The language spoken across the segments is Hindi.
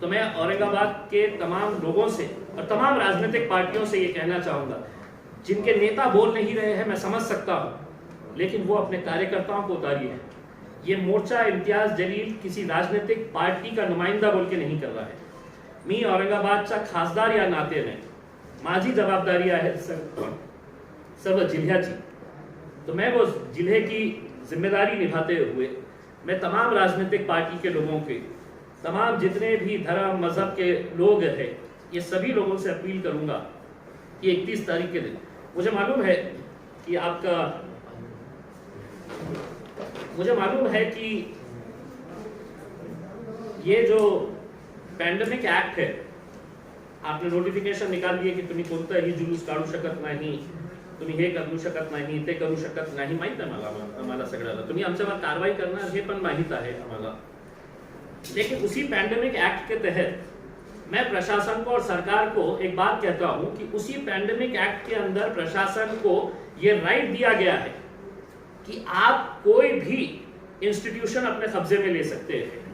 तो मैं औरंगाबाद के तमाम लोगों से और तमाम राजनीतिक पार्टियों से ये कहना चाहूँगा, जिनके नेता बोल नहीं रहे हैं मैं समझ सकता हूँ, लेकिन वो अपने कार्यकर्ताओं को उतारिए। ये मोर्चा इम्तियाज जलील किसी राजनीतिक पार्टी का नुमाइंदा बोल के नहीं कर रहा है। मी औरंगाबादचा खासदार या नात्याने माझी जबाबदारी आहे सर्व जिल्ह्याची। तो मैं वो जिले की जिम्मेदारी निभाते हुए मैं तमाम राजनीतिक पार्टी के लोगों के, तमाम जितने भी धर्म मजहब के लोग हैं, ये सभी लोगों से अपील करूंगा कि 31 तारीख के दिन मुझे मालूम है कि ये जो पॅन्डेमिक ऍक्ट है, आपने नोटिफिकेशन निकाल दिए की तुम्ही कोणताही जुलूस काढू शकत नाही, तुम्ही हे करू शकत नाही, ते करू शकत नाही, माहित आहे मला सगळ्याला, तुम्ही आमच्यावर कारवाई करणार हे पण माहित आहे आम्हाला। लेकिन उसी पैंडेमिक एक्ट के तहत मैं प्रशासन को और सरकार को एक बात कहता हूं कि उसी पैंडेमिक एक्ट के अंदर प्रशासन को यह राइट दिया गया है कि आप कोई भी इंस्टीट्यूशन अपने कब्जे में ले सकते हैं,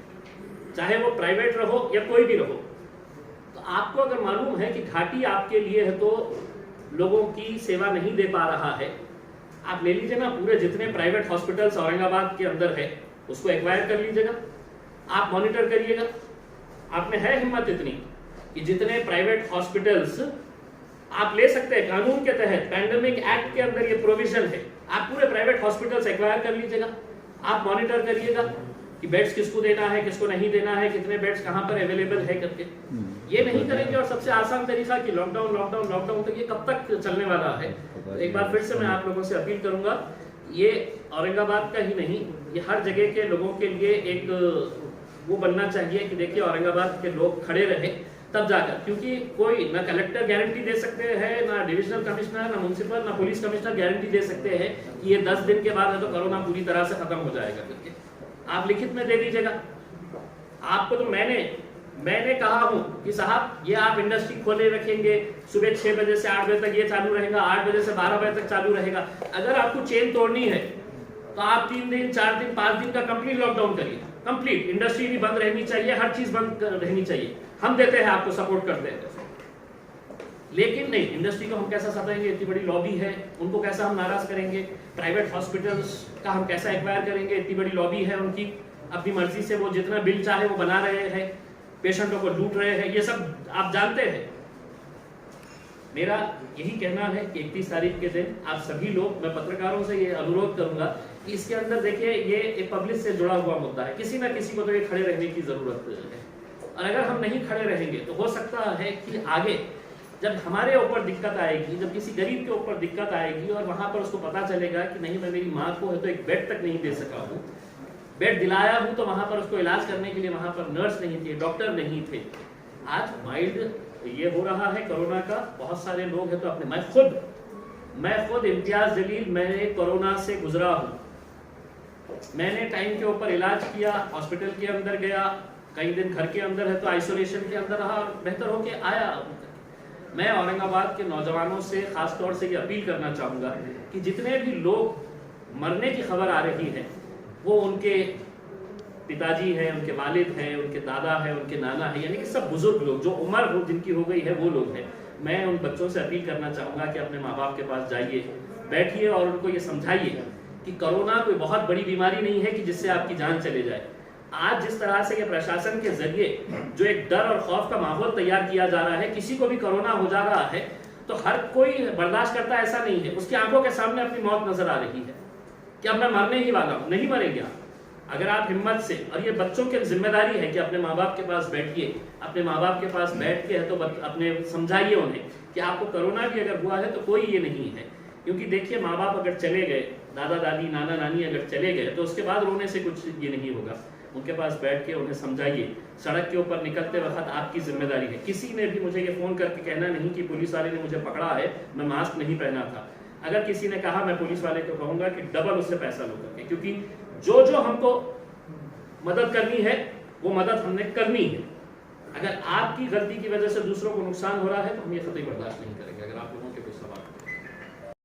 चाहे वो प्राइवेट रहो या कोई भी रहो। तो आपको अगर मालूम है कि घाटी आपके लिए है तो लोगों की सेवा नहीं दे पा रहा है, आप ले लीजिए ना, पूरे जितने प्राइवेट हॉस्पिटल्स औरंगाबाद के अंदर है उसको एक्वायर कर लीजिएगा, आप मॉनिटर करिएगा। आप में है हिम्मत इतनी कि जितने प्राइवेट हॉस्पिटल्स आप ले सकते हैं कानून के तहत, पैंडेमिक एक्ट के अंदर ये प्रोविजन है, आप पूरे प्राइवेट हॉस्पिटल्स एक्वायर कर लीजिएगा, आप मॉनिटर करिएगा कि बेड्स किसको देना है, किसको नहीं देना है, कितने बेड्स कहां पर अवेलेबल है करके। ये नहीं करेंगे और सबसे आसान तरीका कि लॉकडाउन लॉकडाउन लॉकडाउन, तो ये कब तक चलने वाला है। तो एक बार फिर से मैं आप लोगों से अपील करूंगा, ये औरंगाबाद का ही नहीं, ये हर जगह के लोगों के लिए एक वो बनना चाहिए कि देखिए औरंगाबाद के लोग खड़े रहे तब जाकर, क्योंकि कोई ना कलेक्टर गारंटी दे सकते हैं, ना डिविजनल कमिश्नर, ना म्युनिसिपल, ना पुलिस कमिश्नर गारंटी दे सकते हैं कि ये 10 दिन के बाद है तो कोरोना पूरी तरह से खत्म हो जाएगा करके। आप लिखित में दे दीजिएगा। आपको तो मैंने कहा हूं कि साहब ये आप इंडस्ट्री खोले रखेंगे, सुबह 6 बजे से 8 बजे तक ये चालू रहेगा, 8 बजे से 12 बजे तक चालू रहेगा। अगर आपको चेन तोड़नी है तो आप 3 दिन 4 दिन 5 दिन का कंप्लीट लॉकडाउन करिए, कंप्लीट। इंडस्ट्री भी बंद रहनी चाहिए, हर चीज बंद रहनी चाहिए, हम देते हैं आपको, सपोर्ट करते हैं। लेकिन नहीं, इंडस्ट्री को हम कैसा सताएंगे, इतनी बड़ी लॉबी है, उनको कैसा हम नाराज करेंगे, प्राइवेट हॉस्पिटल्स का हम कैसा एक्वायर करेंगे, इतनी बड़ी लॉबी है उनकी, अपनी मर्जी से वो जितना बिल चाहे वो बना रहे हैं, पेशेंटों को लूट रहे हैं, ये सब आप जानते हैं। मेरा यही कहना है कि 31 तारीख के दिन आप सभी लोग, मैं पत्रकारों से ये अनुरोध करूंगा कि इसके अंदर देखिए ये एक पब्लिक से जुड़ा हुआ मुद्दा है, किसी ना किसी को तो ये खड़े रहने की जरूरत है। और अगर हम नहीं खड़े रहेंगे तो हो सकता है कि आगे जब हमारे ऊपर दिक्कत आएगी, जब किसी गरीब के ऊपर दिक्कत आएगी और वहां पर उसको पता चलेगा कि नहीं, मैं मेरी माँ को है तो एक बेड तक नहीं दे सका हूँ, बेड दिलाया हूँ तो वहां पर उसको इलाज करने के लिए वहां पर नर्स नहीं थे, डॉक्टर नहीं थे। आज माइल्ड ये हो रहा है कोरोना का, बहुत सारे लोग हैं तो अपने, मैं खुद इम्तियाज जलील, मैंने कोरोना से गुजरा हूँ, मैंने टाइम के ऊपर इलाज किया, हॉस्पिटल के अंदर गया, कई दिन घर के अंदर है तो आइसोलेशन के अंदर रहा और बेहतर होके आया। मैं औरंगाबाद के नौजवानों से खास तौर से ये अपील करना चाहूंगा कि जितने भी लोग मरने की खबर आ रही है वो उनके पिताजी हैं, उनके वालिद हैं, उनके दादा हैं, उनके नाना हैं, यानी कि सब बुजुर्ग लोग जो उम्र जिनकी हो गई है वो लोग हैं। मैं उन बच्चों से अपील करना चाहूंगा कि अपने माँ बाप के पास जाइए, बैठिए और उनको ये समझाइए कि कोरोना कोई बहुत बड़ी बीमारी नहीं है कि जिससे आपकी जान चले जाए। आज जिस तरह से ये प्रशासन के जरिए जो एक डर और खौफ का माहौल तैयार किया जा रहा है, किसी को भी कोरोना हो जा रहा है तो हर कोई बर्दाश्त करता ऐसा नहीं है, उसकी आंखों के सामने अपनी मौत नजर आ रही है कि अब मैं मरने ही वाला हूं। नहीं मरेंगे आप अगर आप हिम्मत से, और ये बच्चों की जिम्मेदारी है कि अपने माँ बाप के पास बैठिए, अपने माँ बाप के पास बैठ के है तो अपने समझाइए उन्हें कि आपको कोरोना भी अगर हुआ है तो कोई ये नहीं है। क्योंकि देखिए माँ बाप अगर चले गए, दादा दादी नाना नानी अगर चले गए तो उसके बाद रोने से कुछ ये नहीं होगा। उनके पास बैठ के उन्हें समझाइए। सड़क के ऊपर निकलते वक्त आपकी जिम्मेदारी है। किसी ने भी मुझे ये फोन करके कहना नहीं कि पुलिस वाले ने मुझे पकड़ा है, मैं मास्क नहीं पहना था। अगर किसी ने कहा, मैं पुलिस वाले को कहूंगा कि डबल उससे पैसा लो करके, क्योंकि जो जो हमको मदद करनी है वो मदद हमने करनी है। अगर आपकी गलती की वजह से दूसरों को नुकसान हो रहा है तो हम ये कतई बर्दाश्त नहीं करेंगे। अगर आप लोगों के कुछ सवाल,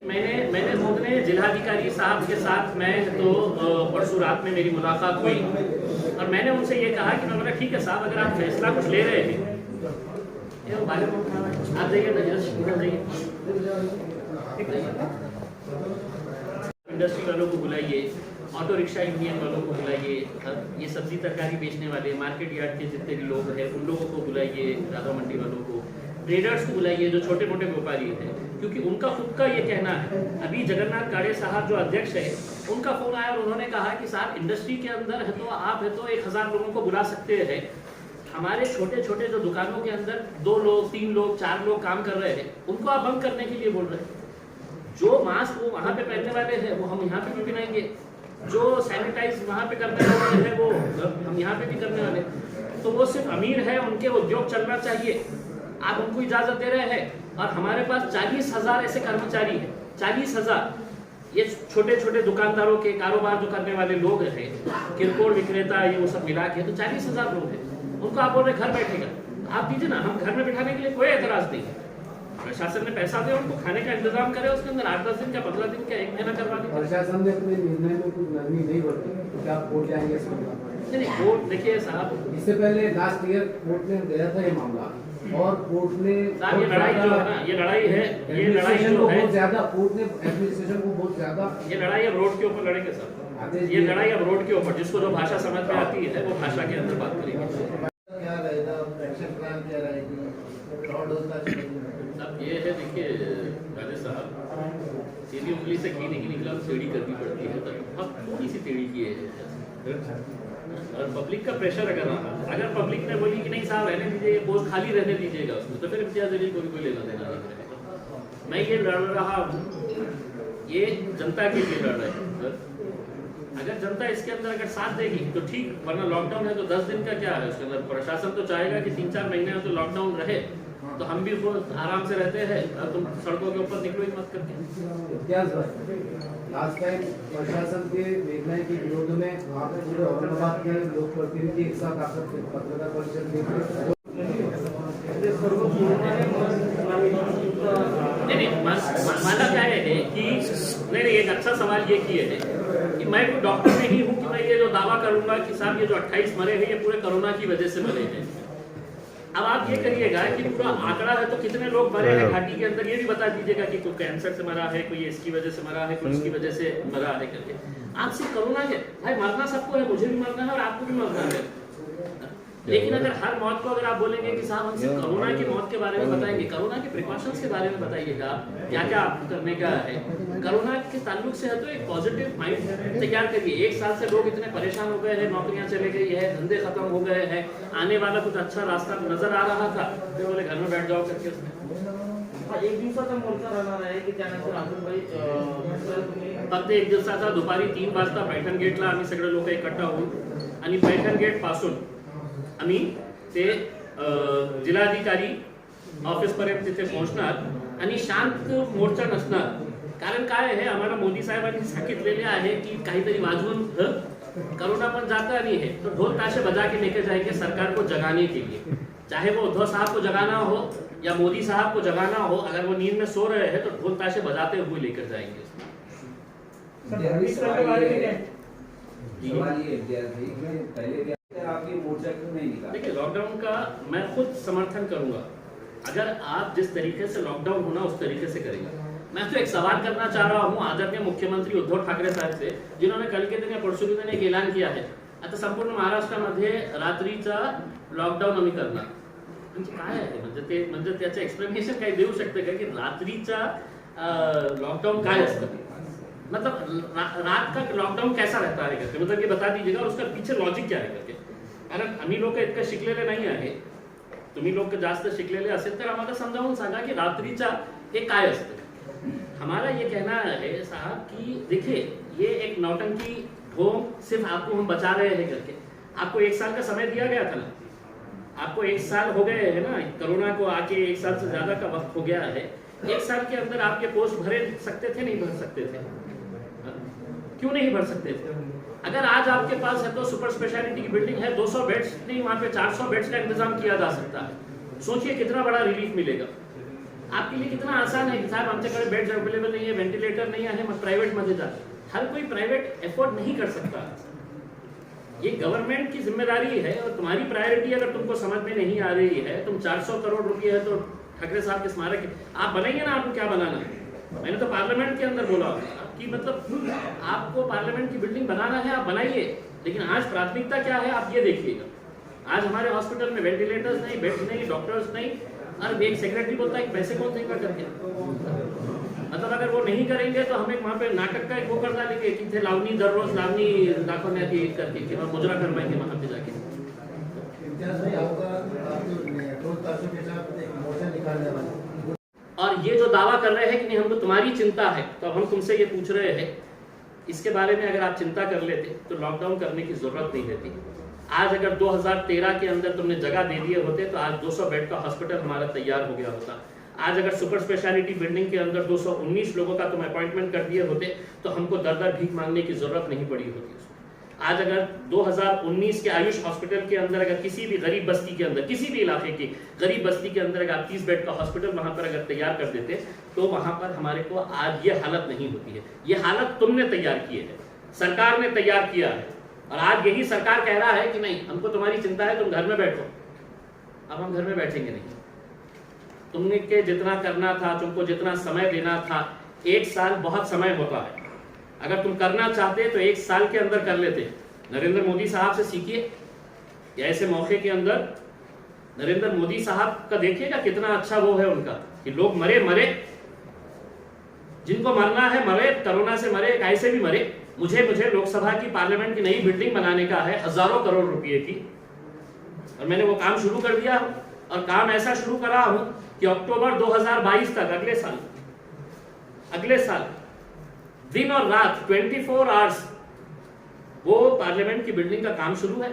मैंने खुद ने जिलाधिकारी साहब के साथ, मैं तो परसों रात में मेरी मुलाकात हुई और मैंने उनसे ये कहा कि मैं बोला ठीक है साहब, अगर आप फैसला कुछ ले रहे हैं, आप जाइए इंडस्ट्री वालों को बुलाइए, ऑटो रिक्शा यूनियन वालों को बुलाइए, ये सब्जी तरकारी बेचने वाले मार्केट यार्ड के जितने भी लोग हैं उन लोगों को बुलाइए, राधा मंडी वालों को, ट्रेडर्स को बुलाइए जो छोटे मोटे व्यापारी हैं, क्योंकि उनका खुद का ये कहना है। अभी जगन्नाथ काड़े साहब जो अध्यक्ष है, उनका फोन आया और उन्होंने कहा कि साहब इंडस्ट्री के अंदर है तो आप है तो 1000 लोगों को बुला सकते हैं, हमारे छोटे छोटे जो दुकानों के अंदर 2 लोग 3 लोग 4 लोग काम कर रहे हैं उनको आप बंद करने के लिए बोल रहे हैं। जो मास्क वो वहाँ पे पहनने वाले हैं वो हम यहाँ पे भी पहनाएंगे, जो सैनिटाइज वहाँ पे करने वाले हैं वो हम यहाँ पे भी करने वाले। तो वो सिर्फ अमीर है, उनके उद्योग चलना चाहिए, आप उनको इजाजत दे रहे हैं। और हमारे पास 40,000 ऐसे कर्मचारी हैं, 40,000, ये छोटे छोटे दुकानदारों के कारोबार जो करने वाले लोग हैं, किरकोळ विक्रेता, ये वो सब मिला के तो 40,000 लोग हैं। उनको आप बोल रहे घर बैठेगा, आप दीजिए ना, हम घर में बिठाने के लिए कोई एतराज नहीं है। प्रशासन ने पैसा दिया, उनको खाने का इंतजाम करे, उसके अंदर 8-10 दिन का 15 दिन का 1 महीना करवा दें। प्रशासन ने अपने निर्णय में कुछ नरमी नहीं बरती तो क्या आप कोर्ट जाएंगे? नहीं, कोर्ट देखिए साहब, इससे पहले लास्ट ईयर कोर्ट ने गया था ये मामला और कोर्ट ने साहब ये लड़ाई जो है ना, ये लड़ाई है, ये लड़ाई जो है बहुत ज्यादा, कोर्ट ने एडमिनिस्ट्रेशन को बहुत ज्यादा, ये लड़ाई अब रोड के ऊपर लड़ेंगे सर, ये लड़ाई अब रोड के ऊपर, जिसको जो भाषा समझ में आती है वो भाषा के अंदर बात करेंगे। क्या रहेगा एक्शन प्लान, क्या रहेगी, फ्रॉड होता है? अब ये है, देखिए राजेश साहब, सीधी उंगली से घी नहीं निकला तो टेढ़ी करनी पड़ती है, तो बहुत थोड़ी सी टेढ़ी की है। और पब्लिक का प्रेशर अगर पब्लिक ने बोली कि नहीं साहब रहने दीजिए, ये पोस्ट खाली रहने दीजिएगा उसमें, तो फिर इम्तियाज अली को भी कोई लेना देना नहीं रहेगा। मैं ये लड़ रहा हूँ, ये जनता के लिए लड़ रहे हैं। अगर जनता इसके अंदर अगर साथ देगी तो ठीक, वरना लॉकडाउन है तो 10 दिन का क्या है उसके अंदर। प्रशासन तो चाहेगा कि 3-4 महीने में तो लॉकडाउन रहे, तो हम भी आराम से रहते हैं, और तुम सड़कों के ऊपर निकलो ही मत करके। लास्ट टाइम प्रशासन के निर्णय के विरोध में आप पूरे औरंगाबाद के लोक प्रतिनिधि एक साथ आकर पत्रकार परिषद में माना क्या है कि नहीं, एक अच्छा सवाल ये किए है कि मैं कोई डॉक्टर नहीं हूँ कि मैं ये जो दावा करूंगा कि साहब ये जो 28 मरे हैं ये पूरे कोरोना की वजह से मरे हैं। अब आप ये करिएगा कि पूरा आंकड़ा है तो कितने लोग मरे हैं घाटी के अंदर, ये भी बता दीजिएगा कि कोई कैंसर से मरा है, कोई इसकी वजह से मरा है, कोई इसकी वजह से मरा है करके। आप सिर्फ कोरोना के, भाई मरना सबको है, मुझे भी मरना है और आपको भी मरना है, लेकिन अगर हर मौत को अगर आप बोलेंगे कि साहब हम सिर्फ कोरोना की मौत के बारे में बताएंगे, कोरोना के प्रिकॉशंस के बारे में बताइएगा, क्या क्या आपको करने का है, कोरोना के ताल्लुक से है तो एक पॉजिटिव माइंड तैयार करिए। 1 साल से लोग इतने परेशान हो गए हैं, नौकरियां चले गई है, धंधे खत्म हो गए हैं, आने वाला कुछ अच्छा रास्ता नजर आ रहा था, तो बोले घर में बैठ जाओ करके उसमें 1 दिवसाचा मोर्चा राहणार आहे की त्यानंतर अजून फक्त 1 दिवसाचा दुपारी 3 वाजता पैठण गेटला आम्ही सगळे लोक एकट्ठा होऊन आणि पैठण गेट पासून आम्ही ते जिल्हाधिकारी ऑफिस पर्यंत तिथे पोहोचणार आणि शांत मोर्चा नसणार। कारण काय आहे, आम्हाला मोदी साहेबांनी सांगितलेले आहे की काहीतरी वाजवून कोरोना पण जाता नहीं है तो ढोल ताशे बजा के लेके जाएंगे सरकार को जगाने के लिए, चाहे वो उद्धव साहब को जगाना हो या मोदी साहब को जगाना हो, अगर वो नींद में सो रहे हैं तो ढोल ताशे बजाते हुए लेकर जाएंगे। देखिए लॉकडाउन का मैं खुद समर्थन करूंगा, अगर आप जिस तरीके से लॉकडाउन होना उस तरीके से करेंगे। मैं तो एक सवाल करना चाह रहा हूं आदरणीय मुख्यमंत्री उद्धव ठाकरे साहेब से, जिन्होंने कल के दिन या परसों के दिन एक ऐलान किया है, आता संपूर्ण महाराष्ट्रामध्ये रात्रीचा लॉकडाऊन आम्ही करणार। म्हणजे काय आहे, म्हणजे त्याचं एक्सप्लेनेशन काय देऊ शकते का की रात्रीचा लॉकडाउन काय असतं, मतलब रात का लॉकडाउन कैसा रहता है करके, मतलब ये बता दीजिएगा और उसका पीछे लॉजिक क्या है करके। कारण आम्ही लोक इतकं शिकलेले नाही आहे, तुम्ही लोक जास्त शिकलेले असेल तर आम्हाला समजावून सांगा की रात्रीचा हे काय असतं। हमारा ये कहना है साहब कि देखिए ये एक नौटंकी ढोंग, सिर्फ आपको हम बचा रहे हैं करके। आपको 1 साल का समय दिया गया था ना, आपको 1 साल हो गए है ना, कोरोना को आके 1 साल से ज्यादा का वक्त हो गया है। 1 साल के अंदर आप ये पोस्ट भरे सकते थे, नहीं भर सकते थे? क्यों नहीं भर सकते थे? अगर आज आपके पास है तो सुपर स्पेशलिटी की बिल्डिंग है, 200 बेड्स नहीं, वहां पे 400 बेड्स का इंतजाम किया जा सकता है। सोचिए कितना बड़ा रिलीफ मिलेगा आपके लिए। कितना आसान है कि साहब आमच्याकडे बेड्स अवेलेबल नहीं है, वेंटिलेटर नहीं है, मग प्राइवेट मध्ये जा। हर कोई प्राइवेट एफोर्ड नहीं कर सकता। ये गवर्नमेंट की जिम्मेदारी है और तुम्हारी प्रायोरिटी अगर तुमको समझ में नहीं आ रही है, तुम 400 करोड़ रुपए है तो ठाकरे साहब के स्मारक आप बनाइए ना, आपको क्या बनाना है। मैंने तो पार्लियामेंट के अंदर बोला कि मतलब आपको पार्लियामेंट की बिल्डिंग बनाना है, आप बनाइए, लेकिन आज प्राथमिकता क्या है आप ये देखिएगा। आज हमारे हॉस्पिटल में वेंटिलेटर्स नहीं, बेड्स नहीं, डॉक्टर्स नहीं, और एक सेक्रेटरी बोलता है कि पैसे कौन देगा करके। मतलब अगर वो नहीं करेंगे तो हमें वहाँ पे नाटक का एक वो कर डालेंगे कि थे लावनी दररोज लावनी दाखवण्याची करके कि हम मुजरा करवाएंगे वहाँ पे जाके। इम्तियाज भाई, आपका रोज ताशों के साथ एक मोर्चा निकालने वाले, और ये जो दावा कर रहे हैं कि नहीं हमको तुम्हारी चिंता है, तो हम तुमसे ये पूछ रहे हैं इसके बारे में अगर आप चिंता कर लेते तो लॉकडाउन करने की जरूरत नहीं रहती। आज अगर 2013 के अंदर तुमने जगह दे दिए होते तो आज 200 बेड का हॉस्पिटल हमारा तैयार हो गया होता। आज अगर सुपर स्पेशलिटी बिल्डिंग के अंदर 219 लोगों का तुम अपॉइंटमेंट कर दिए होते तो हमको दर दर भीख मांगने की जरूरत नहीं पड़ी होती। आज अगर 2019 के आयुष हॉस्पिटल के अंदर अगर किसी भी गरीब बस्ती के अंदर, किसी भी इलाके की गरीब बस्ती के अंदर अगर 30 बेड का हॉस्पिटल वहां पर अगर तैयार कर देते तो वहां पर हमारे को आज ये हालत नहीं होती है। ये हालत तुमने तैयार की है, सरकार ने तैयार किया है, और आज यही सरकार कह रहा है कि नहीं हमको तुम्हारी चिंता है, तुम घर में बैठो। अब हम घर में बैठेंगे नहीं। तुमने के जितना करना था, तुमको जितना समय देना था, 1 साल बहुत समय होता है। अगर तुम करना चाहते तो 1 साल के अंदर कर लेते। नरेंद्र मोदी साहब से सीखिए, या ऐसे मौके के अंदर नरेंद्र मोदी साहब का देखिएगा कितना अच्छा वो है उनका कि लोग मरे मरे, जिनको मरना है मरे, कोरोना से मरे, कैसे भी मरे। मुझे लोकसभा की पार्लियामेंट की नई बिल्डिंग बनाने का है, हजारों करोड़ रुपए की, और मैंने वो काम शुरू कर दिया और काम ऐसा शुरू करा हूं कि अक्टूबर 2022 तक, अगले साल दिन और रात 24 आवर्स वो पार्लियामेंट की बिल्डिंग का काम शुरू है।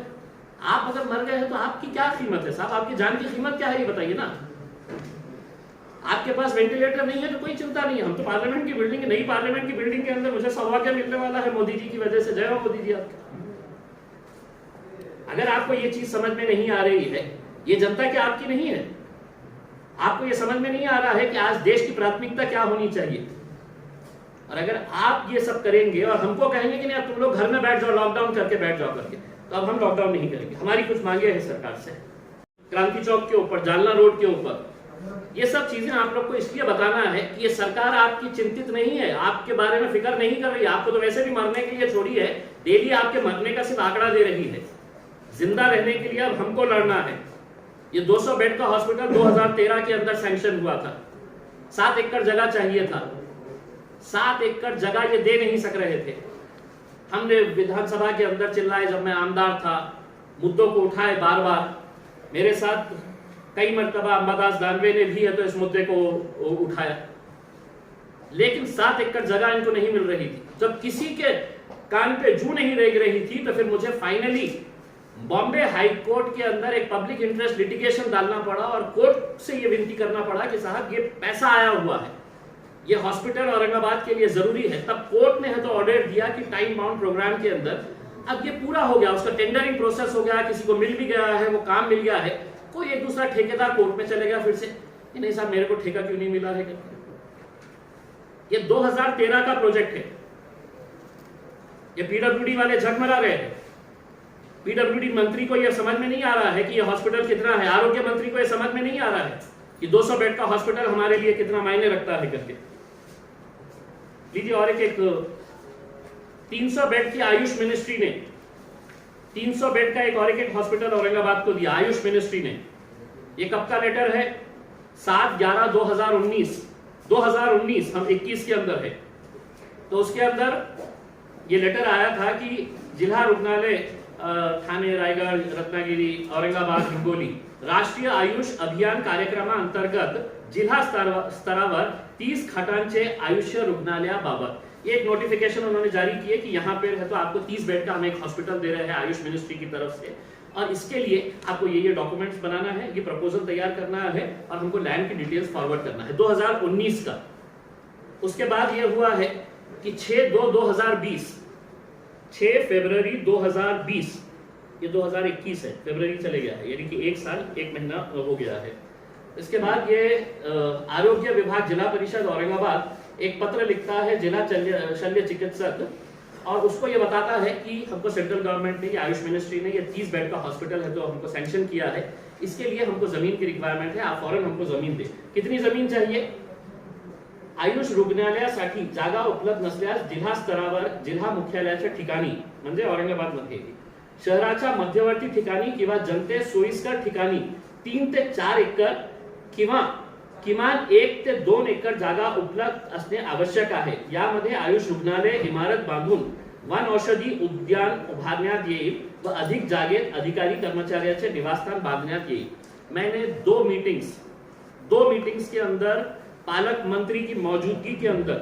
आप अगर मर गए हैं तो आपकी क्या कीमत है साहब, आपकी जान की कीमत क्या है ये बताइए ना। आपके पास वेंटिलेटर नहीं है तो कोई चिंता नहीं है, हम तो पार्लियामेंट की बिल्डिंग, नई पार्लियामेंट की बिल्डिंग के अंदर मुझे सौभाग्य मिलने वाला है मोदी जी की वजह से। जय हो मोदी जी आपका। अगर आपको ये चीज समझ में नहीं आ रही है, ये जनता क्या आपकी नहीं है, आपको ये समझ में नहीं आ रहा है कि आज देश की प्राथमिकता क्या होनी चाहिए, और अगर आप ये सब करेंगे और हमको कहेंगे कि नहीं अब तुम लोग घर में बैठ जाओ, लॉकडाउन करके बैठ जाओ करके, तो अब हम लॉकडाउन नहीं करेंगे। हमारी कुछ मांगे हैं सरकार से, क्रांति चौक के ऊपर, जालना रोड के ऊपर, ये सब चीजें आप लोग को इसलिए बताना है कि ये सरकार आपकी चिंतित नहीं है, आपके बारे में फिक्र नहीं कर रही है। आपको तो वैसे भी मरने के लिए छोड़ी है, डेली आपके मरने का सिर्फ आंकड़ा दे रही है। जिंदा रहने के लिए अब हमको लड़ना है। ये 200 बेड का हॉस्पिटल 2013 के अंदर सैंक्शन हुआ था, 7 एकड़ जगह चाहिए था, 7 एकड़ जगह ये दे नहीं सक रहे थे। हमने विधानसभा के अंदर चिल्लाए, जब मैं आमदार था, मुद्दों को उठाए बार बार। मेरे साथ कई मरतबा अंबादास दानवे ने भी है तो इस मुद्दे को उठाया, लेकिन 7 एकड़ जगह इनको नहीं मिल रही थी। जब किसी के कान पे जू नहीं रेंग रही थी तो फिर मुझे फाइनली बॉम्बे हाई कोर्ट के अंदर एक पब्लिक इंटरेस्ट लिटिगेशन डालना पड़ा और कोर्ट से ये विनती करना पड़ा कि साहब ये पैसा आया हुआ है, ये हॉस्पिटल औरंगाबाद के लिए जरूरी है। तब कोर्ट ने है तो ऑर्डर दिया कि टाइम बाउंड प्रोग्राम के अंदर अब ये पूरा हो गया, उसका टेंडरिंग प्रोसेस हो गया, किसी को मिल भी गया है, वो काम मिल गया है। कोई एक दूसरा ठेकेदार कोर्ट में चले गया फिर से, नहीं साहब मेरे को ठेका क्यों नहीं मिला है। ये 2013 का प्रोजेक्ट है, ये पीडब्ल्यूडी वाले झगमगा रहे हैं। पीडब्ल्यूडी मंत्री को यह समझ में नहीं आ रहा है कि यह हॉस्पिटल कितना है, आरोग्य मंत्री को यह समझ में नहीं आ रहा है कि 200 बेड का हॉस्पिटल हमारे लिए कितना मायने रखता है करके। लीजिए, और एक 300 बेड की आयुष मिनिस्ट्री ने 300 बेड का एक और एक हॉस्पिटल औरंगाबाद को दिया आयुष मिनिस्ट्री ने। ये कब का लेटर है? 7/11/2019, 2019 हम 21 के अंदर है। तो उसके अंदर ये लेटर आया था कि जिला रुग्णालय ठाणे, रायगढ़, रत्नागिरी, औरंगाबाद, हिंगोली राष्ट्रीय आयुष अभियान कार्यक्रमाअंतर्गत जिल्हा स्तरावर 30 खाटांचे आयुष रुग्णालयाबाबत एक नोटिफिकेशन उन्होंने जारी किए कि यहाँ पे है तो आपको 30 बेड का हम एक हॉस्पिटल दे रहे हैं आयुष मिनिस्ट्री की तरफ से, और इसके लिए आपको ये डॉक्यूमेंट्स बनाना है, ये प्रपोजल तैयार करना है और हमको लैंड की डिटेल्स फॉरवर्ड करना है 2019 का। उसके बाद ये हुआ है कि 6/2/2020, 6 फरवरी 2020, ये 2021 है, फरवरी चले गया है, यानी कि 1 साल 1 महीना हो गया है। इसके बाद ये आरोग्य विभाग जिला परिषद औरंगाबाद एक पत्र लिखता है जिला शल्य चिकित्सक और उसको ये बताता है कि हमको सेंट्रल गवर्नमेंट ने, आयुष मिनिस्ट्री ने, ये 30 बेड का हॉस्पिटल है तो हमको सैंक्शन किया है, इसके लिए हमको जमीन की रिक्वायरमेंट है, आप फौरन हमको जमीन दे। कितनी जमीन चाहिए? आयुष रुग्णालयासाठी जागा उपलब्ध नसल्यास जिल्हा स्तरावर जिल्हा मुख्यालयाच्या ठिकाणी म्हणजे औरंगाबादमध्ये शहराच्या मध्यवर्ती ठिकाणी किंवा जनते सोयीस्कर ठिकाणी 3 ते 4 एकर किंवा किमान 1 ते 2 एकर जागा उपलब्ध असणे आवश्यक आहे। यामध्ये आयुष रुग्णालय इमारत बांधून वन औषधी उद्यान उभारण्यात येईल व अधिक जागेत अधिकारी कर्मचाऱ्याचे निवासस्थान बांधण्यात येईल। मैंने 2 मीटिंग्स के अंदर पालक मंत्री की मौजूदगी के अंदर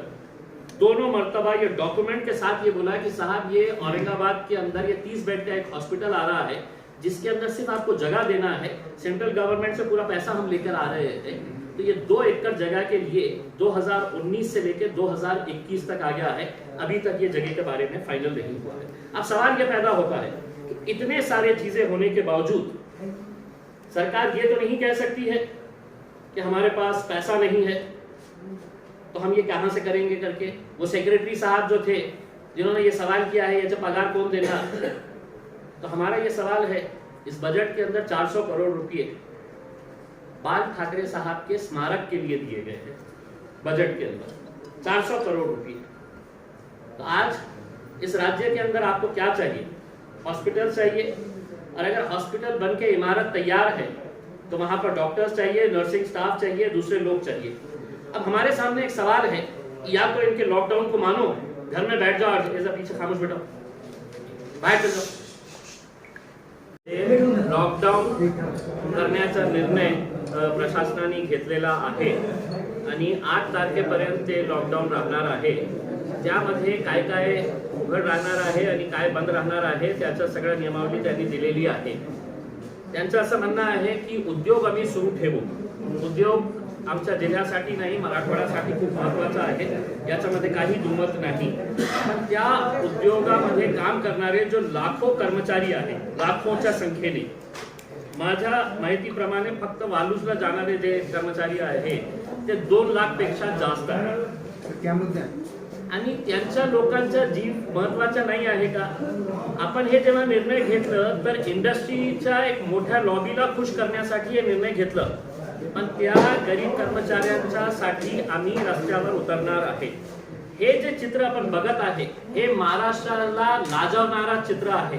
दोनों मर्तबा ये डॉक्यूमेंट के साथ ये बोला कि साहब ये औरंगाबाद के अंदर ये 30 बेड का एक हॉस्पिटल आ रहा है जिसके अंदर सिर्फ आपको जगह देना है, सेंट्रल गवर्नमेंट से पूरा पैसा हम लेकर आ रहे हैं। तो ये 2 एकड़ जगह के लिए 2019 से लेकर 2021 तक आ गया है, अभी तक ये जगह के बारे में फाइनल नहीं हुआ है। अब सवाल ये पैदा होता है कि इतने सारे चीजें होने के बावजूद सरकार ये तो नहीं कह सकती है कि हमारे पास पैसा नहीं है तो हम ये कहां से करेंगे करके। वो सेक्रेटरी साहब जो थे जिन्होंने ये सवाल किया है, ये जो पगार कौन देगा, तो हमारा ये सवाल है, इस बजट के अंदर 400 करोड़ रुपए बाल ठाकरे साहब के स्मारक के लिए दिए गए हैं। बजट के अंदर 400 करोड़ रुपए। तो आज इस राज्य के अंदर आपको क्या चाहिए? हॉस्पिटल चाहिए, और अगर हॉस्पिटल बन के इमारत तैयार है तो वहां पर डॉक्टर्स चाहिए, नर्सिंग स्टाफ चाहिए, दूसरे लोग चाहिए। अब हमारे सामने एक सवाल है, या तो इनके लॉकडाउन को मानो, घर में बैठ जाओ, ऐसा पीछे खामोश बैठो, बाहेर चल जाओ। लॉकडाऊन करण्याचा निर्णय प्रशासनाने घेतलेला आहे आणि 8 तारखेपर्यंत ते लॉकडाऊन राहणार आहे। त्यामध्ये काय काय उघड राहणार आहे आणि काय बंद राहणार आहे त्याचं सगळं नियमावली त्यांनी दिलेली आहे। त्यांचं असं म्हणणं आहे की उद्योग आम्ही सुरू ठेवू, उद्योग आमच्या जिल्ह्यासाठी नाही, मराठवाड्यासाठी खूप महत्त्वाचा आहे, याच्यामध्ये काही दुमत नाही। पण त्या उद्योगामध्ये काम करणारे जो लाखो कर्मचारी आहेत, लाखोच्या संख्येने, माझ्या माहितीप्रमाणे फक्त वालूजला जाणारे जे कर्मचारी आहेत ते 2 लाख पेक्षा जास्त आहेत। आणि त्यांच्या लोकांचा जीव महत्त्वाचा नाही आहे का? आपण हे जेव्हा निर्णय घेतलं तर इंडस्ट्रीच्या एक मोठ्या लॉबीला खुश करण्यासाठी हे निर्णय घेतलं, पण त्या गरीब कर्मचाऱ्यांच्या साठी आम्ही रस्त्यावर उतरणार आहे। हे जे चित्र आपण बघत आहे हे महाराष्ट्राला लाजवणारा चित्र आहे।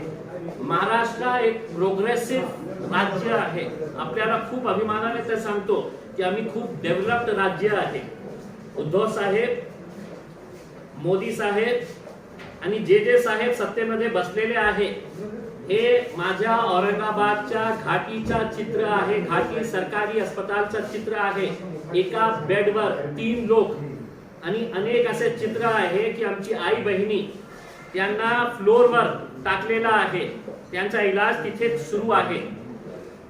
महाराष्ट्र एक प्रोग्रेसिव्ह राज्य आहे, आपल्याला खूप अभिमानाने ते सांगतो की आम्ही खूप डेव्हलप्ड राज्य आहे। उद्धव साहेब, मोदी साहेब आणि जे साहेब सत्तेमध्ये बसलेले आहे, हे माझ्या औरंगाबादच्या घाटीचा चित्र आहे, घाटी सरकारी अस्पतालचं चित्र आहे। एका बेडवर 3 लोक आणि अनेक असे चित्र आहे की आमची आई बहिणी त्यांना फ्लोअरवर टाकलेला आहे, त्यांचा इलाज तिथे सुरू आहे।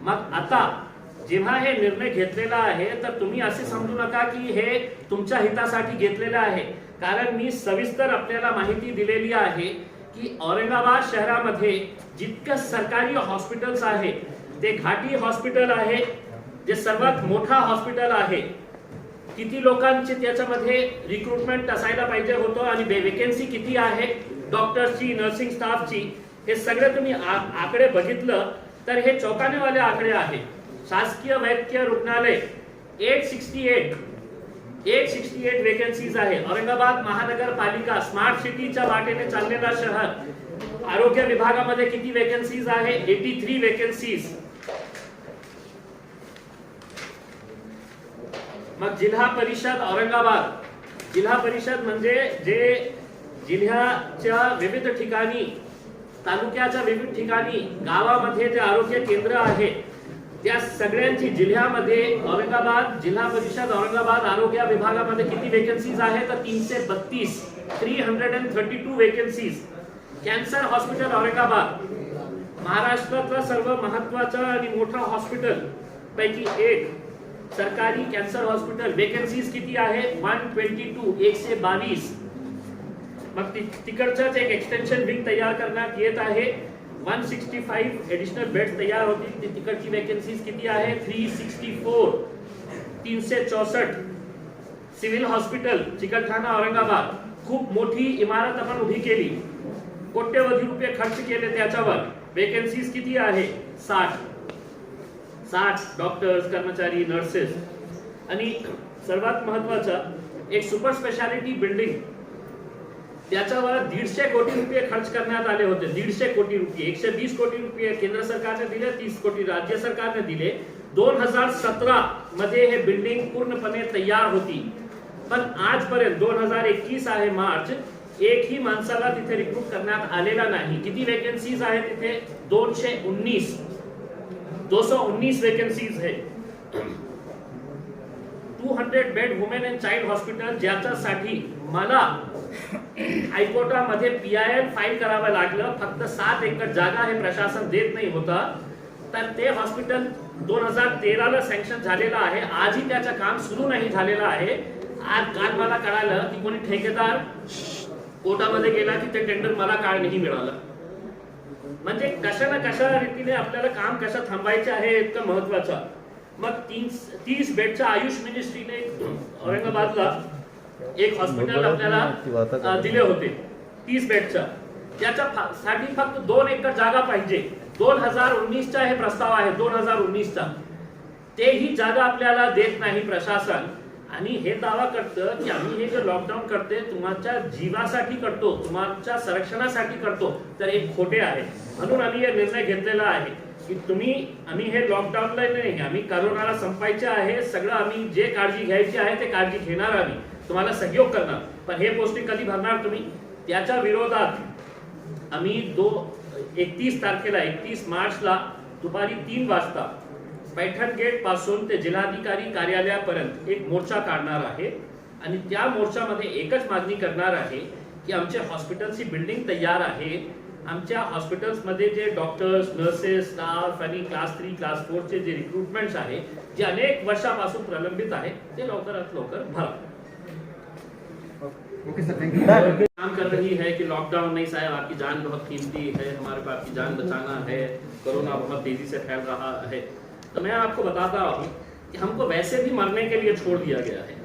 मग आता जेव्हा हे निर्णय घेतलेला आहे तर तुम्ही असे समजू नका की हे तुमच्या हितासाठी घेतलेलं आहे, कारण मी सविस्तर आपल्याला माहिती दिलेली आहे की औरंगाबाद शहरामध्ये जितके सरकारी हॉस्पिटल्स आहे ते घाटी हॉस्पिटल आहे, जे सर्वात मोठा हॉस्पिटल आहे। किती लोकांची त्याच्यामध्ये रिक्रुटमेंट असायला पाहिजे होतं आणि वेकेन्सी किती आहे डॉक्टर्सची, नर्सिंग स्टाफची, हे सगळे तुम्ही आकडे बघितलं तर हे चौंकानेवाले आकडे आहे। शासकीय वैद्यकीय रुग्णालय 868 वेकेन्सीज आहे। औरंगाबाद महानगरपालिका स्मार्ट सिटीच्या वाटेने चाललेला शहर, आरोग्य विभागामध्ये किती वेकेन्सीज आहे? 83 वेकेन्सीज। मग जिल्हा परिषद औरंगाबाद, जिल्हा परिषद म्हणजे जे जिल्ह्याच्या विविध ठिकाणी, तालुक्याच्या विविध ठिकाणी, गावामध्ये जे आरोग्य केंद्र आहे त्या सगळ्यांची जिल्ह्यामध्ये औरंगाबाद जिल्हा परिषद औरंगाबाद आरोग्य विभागामध्ये किती वेकेन्सीज आहे? तर 332 वेकेन्सीज। कॅन्सर हॉस्पिटल औरंगाबाद महाराष्ट्रातला सर्व महत्त्वाचा आणि मोठा हॉस्पिटल पैकी एक सरकारी कॅन्सर हॉस्पिटल, वेकेन्सीज किती आहे? 122। मग तिकडचंच एक एक्सटेन्शन विंग तयार करण्यात येत आहे, 165 एडिशनल बेड्स तयार होतील। तिकडची वेकेन्सीज किती आहे? 364। सिव्हिल हॉस्पिटल चिकलठाणा औरंगाबाद, खूप मोठी इमारत आपण उभी केली, कोट्यवधी रुपये खर्च केले त्याच्यावर. वेकन्सीज किती आहे? 60 डॉक्टर्स, कर्मचारी, नर्सेस. आणि सर्वात महत्वाचं एक सुपर स्पेशालिटी बिल्डिंग, त्याच्यावर 150 कोटी रुपये खर्च करण्यात आले होते. 150 कोटी रुपये, 120 कोटी रुपये केंद्र सरकारने दिले, 30 कोटी राज्य सरकारने दिले. 2017 मध्ये हे बिल्डिंग पूर्णपणे तयार होती. पण आजपर्यंत 2021 आहे मार्च, एकही माणसाला तिथे रिक्रूट करण्यात आलेला नाही. किती वेकन्सीज आहे तिथे? 219 वेकन्सीज है. 200 bed women and child hospital, ज्याच्यासाठी मला हायकोर्टामध्ये PIL फाईल करावं लागलं. फक्त 7 एकर जागा हे प्रशासन देत नाही होता. तर ते हॉस्पिटल 2013 ला सँक्शन झालेलं आहे. आजही त्याचं काम सुरू नाही झालेलं आहे. आज काल मला कळालं की कोणी ठेकेदार कोर्टामध्ये गेला की ते टेंडर मला काळ नाही मिळालं. म्हणजे कशा ना कशा रीतीने आपल्याला काम कसं थांबायचं आहे इतकं महत्वाचं. मग 30 बेडच्या आयुष मिनिस्ट्रीने औरंगाबादला एक हॉस्पिटल आपल्याला दिले होते 30 बेडच्या. त्याच्यासाठी फक्त 2 एकर जागा पाहिजे. 2019चा हे प्रस्ताव आहे, 2019चा. तेही जागा आपल्याला देत नाही प्रशासन. आणि हे दावा करतं की आम्ही हे जे लॉकडाऊन करते तुमच्या जीवासाठी करतो, तुमच्या संरक्षणासाठी करतो. तर हे खोटे आहे. म्हणून आम्ही हे निर्णय घेतलेला आहे की आम्ही हे लॉकडाऊनला नाही, आम्ही करोनाला संपायचे आहे. सगळं आम्ही जे काळजी घ्यायची आहे ते काळजी घेणार. आम्ही तुम्हाला सहयोग करणार. पण हे पोस्टिंग कधी भरणार तुम्ही? त्याच्या विरोधात आम्ही 31 तारखेला 31 मार्चला दुपारी 3 वाजता पैठण गेट पासून ते जिल्हाधिकारी कार्यालयापर्यंत एक मोर्चा काढणार आहे. आणि त्या मोर्चामध्ये एकच मागणी करणार आहे की आमच्या हॉस्पिटलची बिल्डिंग तयार आहे. आमच्या हॉस्पिटल्समध्ये जे डॉक्टर्स, नर्सेस, स्टाफ आणि क्लास 3, क्लास 4 चे जे रिक्रूटमेंट्स आहे, जे अनेक वर्षापासून प्रलंबित आहे, ते लवकरात लवकर भरा. काम कर रही है कि लॉकडाउन नहीं साहब, आपकी जान बहुत कीमती है, हमारे को आपकी जान बचाना है, कोरोना बहुत तेजी से फैल रहा है. तो मैं आपको बताता हूं कि हमको वैसे भी मरने के लिए छोड़ दिया गया है.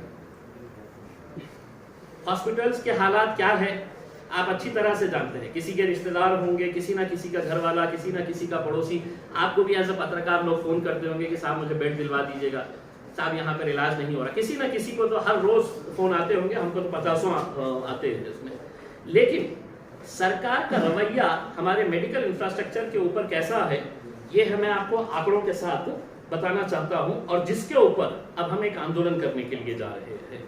हॉस्पिटल्स के हालात क्या है आप अच्छी तरह से जानते हैं. किसी के रिश्तेदार होंगे, किसी ना किसी का घर वाला, किसी ना किसी का पड़ोसी. आपको भी एज अ पत्रकार लोग फोन करते होंगे कि साहब मुझे बेड दिलवा दीजिएगा, साहब यहाँ पर इलाज नहीं हो रहा. किसी ना किसी को तो हर रोज फोन आते होंगे, हमको तो 50 आते हैं इसमें. लेकिन सरकार का रवैया हमारे मेडिकल इंफ्रास्ट्रक्चर के ऊपर कैसा है, ये मैं आपको आंकड़ों के साथ बताना चाहता हूं. और जिसके ऊपर अब हम एक आंदोलन करने के लिए जा रहे हैं.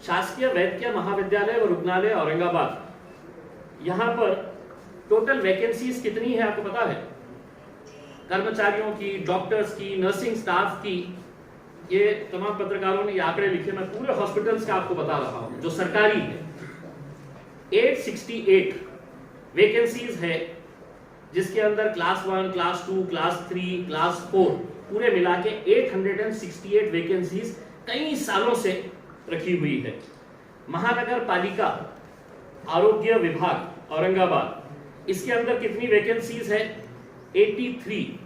शासकीय वैद्यकीय महाविद्यालय और रुग्णालय औरंगाबाद, यहां पर टोटल वैकेंसीज कितनी है आपको पता है? कर्मचारियों की, डॉक्टर्स की, नर्सिंग स्टाफ की. ये तमाम पत्रकारों ने ये आंकड़े लिखे. मैं पूरे हॉस्पिटल्स का आपको बता रहा हूं जो सरकारी है. 868 वैकेंसीज है, जिसके अंदर क्लास 1, क्लास 2, क्लास 3, क्लास 4 पूरे मिला के 868 वैकेंसीज कई सालों से रखी हुई है. महानगर पालिका आरोग्य विभाग औरंगाबाद, इसके अंदर कितनी वैकेंसीज है? 83.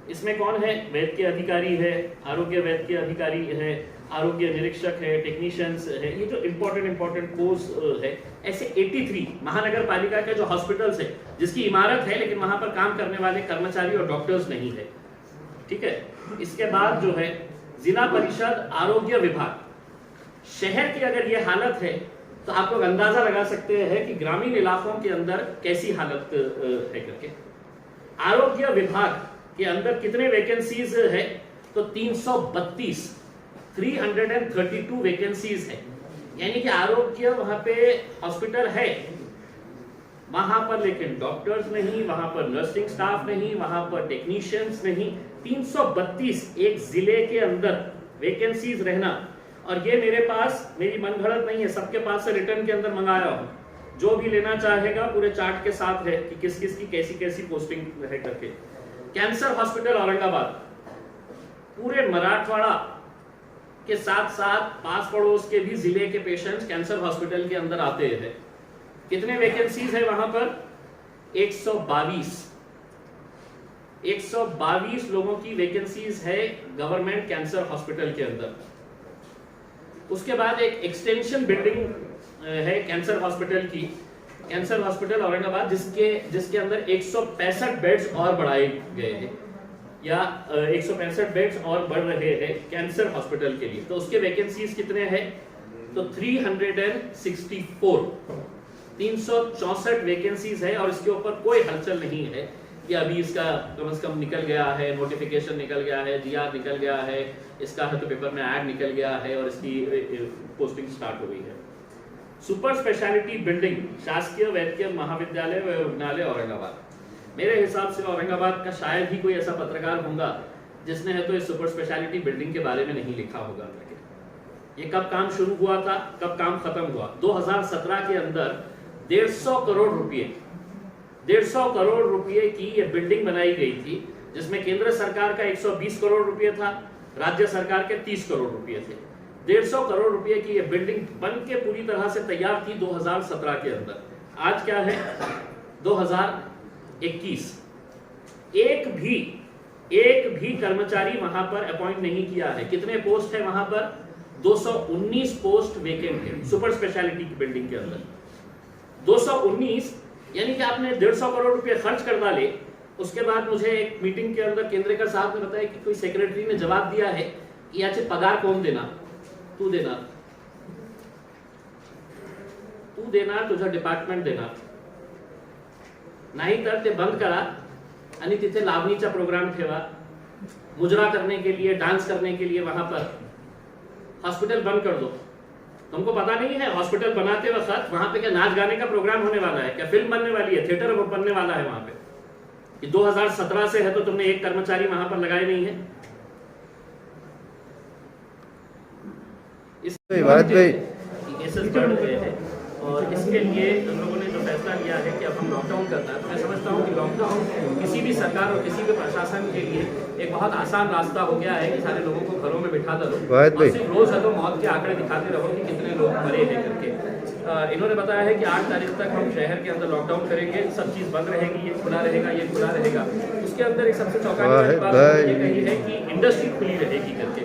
इसमें कौन है? वैद्य अधिकारी है, आरोग्य वैद्य अधिकारी है, आरोग्य निरीक्षक है, टेक्नीशियंस है. ये जो इंपॉर्टेंट कोर्स है, ऐसे 83 महानगर पालिका के जो हॉस्पिटल्स है, जिसकी इमारत है लेकिन वहां पर काम करने वाले कर्मचारी और डॉक्टर्स नहीं है. ठीक है. इसके बाद जो है जिला परिषद आरोग्य विभाग. शहर की अगर ये हालत है तो आप लोग अंदाजा लगा सकते हैं कि ग्रामीण इलाकों के अंदर कैसी हालत है करके. आरोग्य विभाग के अंदर कितने वैकेंसीज है? तो 332 वैकेंसीज है. यानी कि आरोग्य वहां पे हॉस्पिटल है, वहां पर लेकिन डॉक्टर्स नहीं, वहां पर नर्सिंग स्टाफ नहीं, वहां पर टेक्नीशियंस नहीं. 332 एक जिले के अंदर वैकेंसीज रहना. और ये मेरे पास मेरी मनगढ़ंत नहीं है, सबके पास से रिटर्न के अंदर मंगाया हूं. जो भी लेना चाहेगा पूरे चार्ट के साथ है कि किस किस की कैसी कैसी पोस्टिंग है करके. कैंसर हॉस्पिटल औरंगाबाद, पूरे मराठवाड़ा के साथ साथ पास पड़ोस के भी जिले के पेशेंट्स कैंसर हॉस्पिटल के अंदर आते हैं. कितने वैकेंसीज है वहां पर? 122 लोगों की वैकेंसीज है गवर्नमेंट कैंसर हॉस्पिटल के अंदर. उसके बाद एक एक्सटेंशन बिल्डिंग है कैंसर हॉस्पिटल की, कैंसर हॉस्पिटल औरंगाबाद जिसके अंदर 165 बेड्स और बढ़ाए गए हैं या 165 बेड्स और बढ़ रहे हैं कैंसर हॉस्पिटल के लिए। तो उसके वैकेंसीज कितने हैं? तो 364 वैकेंसीज है और इसके ऊपर कोई हलचल नहीं है कि अभी इसका कम से कम निकल गया है, नोटिफिकेशन निकल गया है, जीआर निकल गया है, इसका तो पेपर में ऐड निकल गया है और इसकी पोस्टिंग स्टार्ट हो गई है। सुपर स्पेशलिटी बिल्डिंग शासकीय वैद्यकीय महाविद्यालय व रुग्णालय औरंगाबाद। मेरे हिसाब से औरंगाबाद का शायद ही कोई ऐसा पत्रकार होगा जिसने है तो इस सुपर स्पेशलिटी बिल्डिंग के बारे में नहीं लिखा होगा। ये कब काम शुरू हुआ था, कब काम खत्म हुआ? 2017 के अंदर 150 करोड़ रुपए की ये बिल्डिंग बनाई गई थी, जिसमें केंद्र सरकार का 120 करोड़ रुपए था, राज्य सरकार के 30 करोड़ रुपए थे। 150 करोड़ रुपए की ये बिल्डिंग बन के पूरी तरह से तैयार थी 2017 के अंदर। आज क्या है? 2021। एक भी कर्मचारी वहां पर अपॉइंट नहीं किया है। कितने पोस्ट है वहां पर? 219 पोस्ट वेकेंट है सुपर स्पेशलिटी की बिल्डिंग के अंदर। 219 यानी कि आपने 150 करोड़ रुपए खर्च कर डाले। उसके बाद मुझे एक मीटिंग के अंदर केंद्रेकर साहब ने बताया कि कोई सेक्रेटरी ने जवाब दिया है कि याचे पगार कौन देना? तू देणार, तुझा डिपार्टमेंट देणार, नाही तर ते बंद करा आणि तिथे लावणीचा प्रोग्राम ठेवा, मुजरा करने के लिए, डांस करने के लिए वहां पर हॉस्पिटल बंद कर दो। तुमको पता नहीं है हॉस्पिटल बनाते वक्त वहां पे क्या नाच गाने का प्रोग्राम होने वाला है? क्या फिल्म बनने वाली है? थिएटर बनने वाला है वहां पे? कि 2017 से है तो तुमने एक कर्मचारी वहां पर लगाए नहीं है। इस केसेस बढ़ रहे हैं और इसके लिए हम लोगों ने जो फैसला लिया है कि अब हम लॉकडाउन करना है। मैं समझता हूँ कि लॉकडाउन किसी भी सरकार और किसी भी प्रशासन के लिए एक बहुत आसान रास्ता हो गया है कि सारे लोगों को घरों में बिठा दो और सिर्फ रोज है तो मौत के आंकड़े दिखाते रहो कि कितने लोग मरे हैं करके। इन्होंने बताया है कि 8 तारीख तक हम शहर के अंदर लॉकडाउन करेंगे, सब चीज़ बंद रहेगी, ये खुला रहेगा। उसके अंदर एक सबसे चौंकाने वाली बात ये कही है कि इंडस्ट्री खुली रहेगी करके।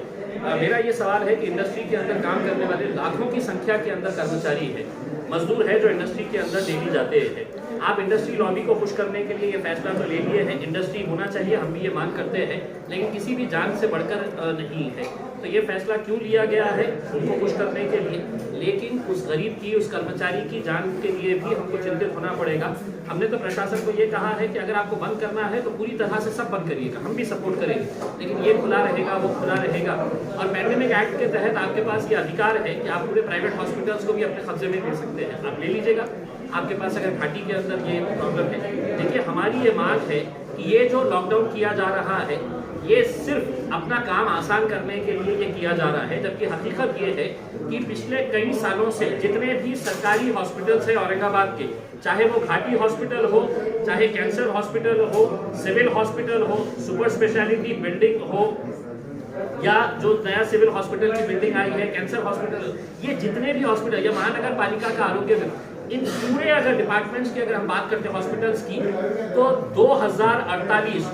मेरा ये सवाल है कि इंडस्ट्री के अंदर काम करने वाले लाखों की संख्या के अंदर कर्मचारी है, मजदूर है जो इंडस्ट्री के अंदर डेली जाते हैं। आप इंडस्ट्री लॉबी को खुश करने के लिए ये फैसला तो ले लिए हैं, इंडस्ट्री होना चाहिए, हम भी ये मांग करते हैं, लेकिन किसी भी जान से बढ़कर नहीं है। तो ये फैसला क्यों लिया गया है? उनको खुश करने के लिए, लेकिन उस गरीब की, उस कर्मचारी की जान के लिए भी हमको चिंतित होना पड़ेगा। हमने तो प्रशासन को ये कहा है कि अगर आपको बंद करना है तो पूरी तरह से सब बंद करिएगा, हम भी सपोर्ट करेंगे, लेकिन ये खुला रहेगा, वो खुला रहेगा। और पैंडेमिक एक्ट के तहत आपके पास ये अधिकार है कि आप पूरे प्राइवेट हॉस्पिटल्स को भी अपने कब्जे में ले सकते हैं, आप ले लीजिएगा। आपके पास अगर घाटी के अंदर ये प्रॉब्लम है, देखिए हमारी ये मांग है कि ये जो लॉकडाउन किया जा रहा है ये सिर्फ अपना काम आसान करने के लिए ये किया जा रहा है, जबकि हकीकत ये है कि पिछले कई सालों से जितने भी सरकारी हॉस्पिटल्स हैं औरंगाबाद के, चाहे वो घाटी हॉस्पिटल हो, चाहे कैंसर हॉस्पिटल हो, सिविल हॉस्पिटल हो, सुपर स्पेशलिटी बिल्डिंग हो, या जो नया सिविल हॉस्पिटल की बिल्डिंग आई है, कैंसर हॉस्पिटल, ये जितने भी हॉस्पिटल, या महानगर पालिका का आरोग्य, इन पूरे अगर डिपार्टमेंट्स की अगर हम बात करते हैं हॉस्पिटल्स की, तो 2048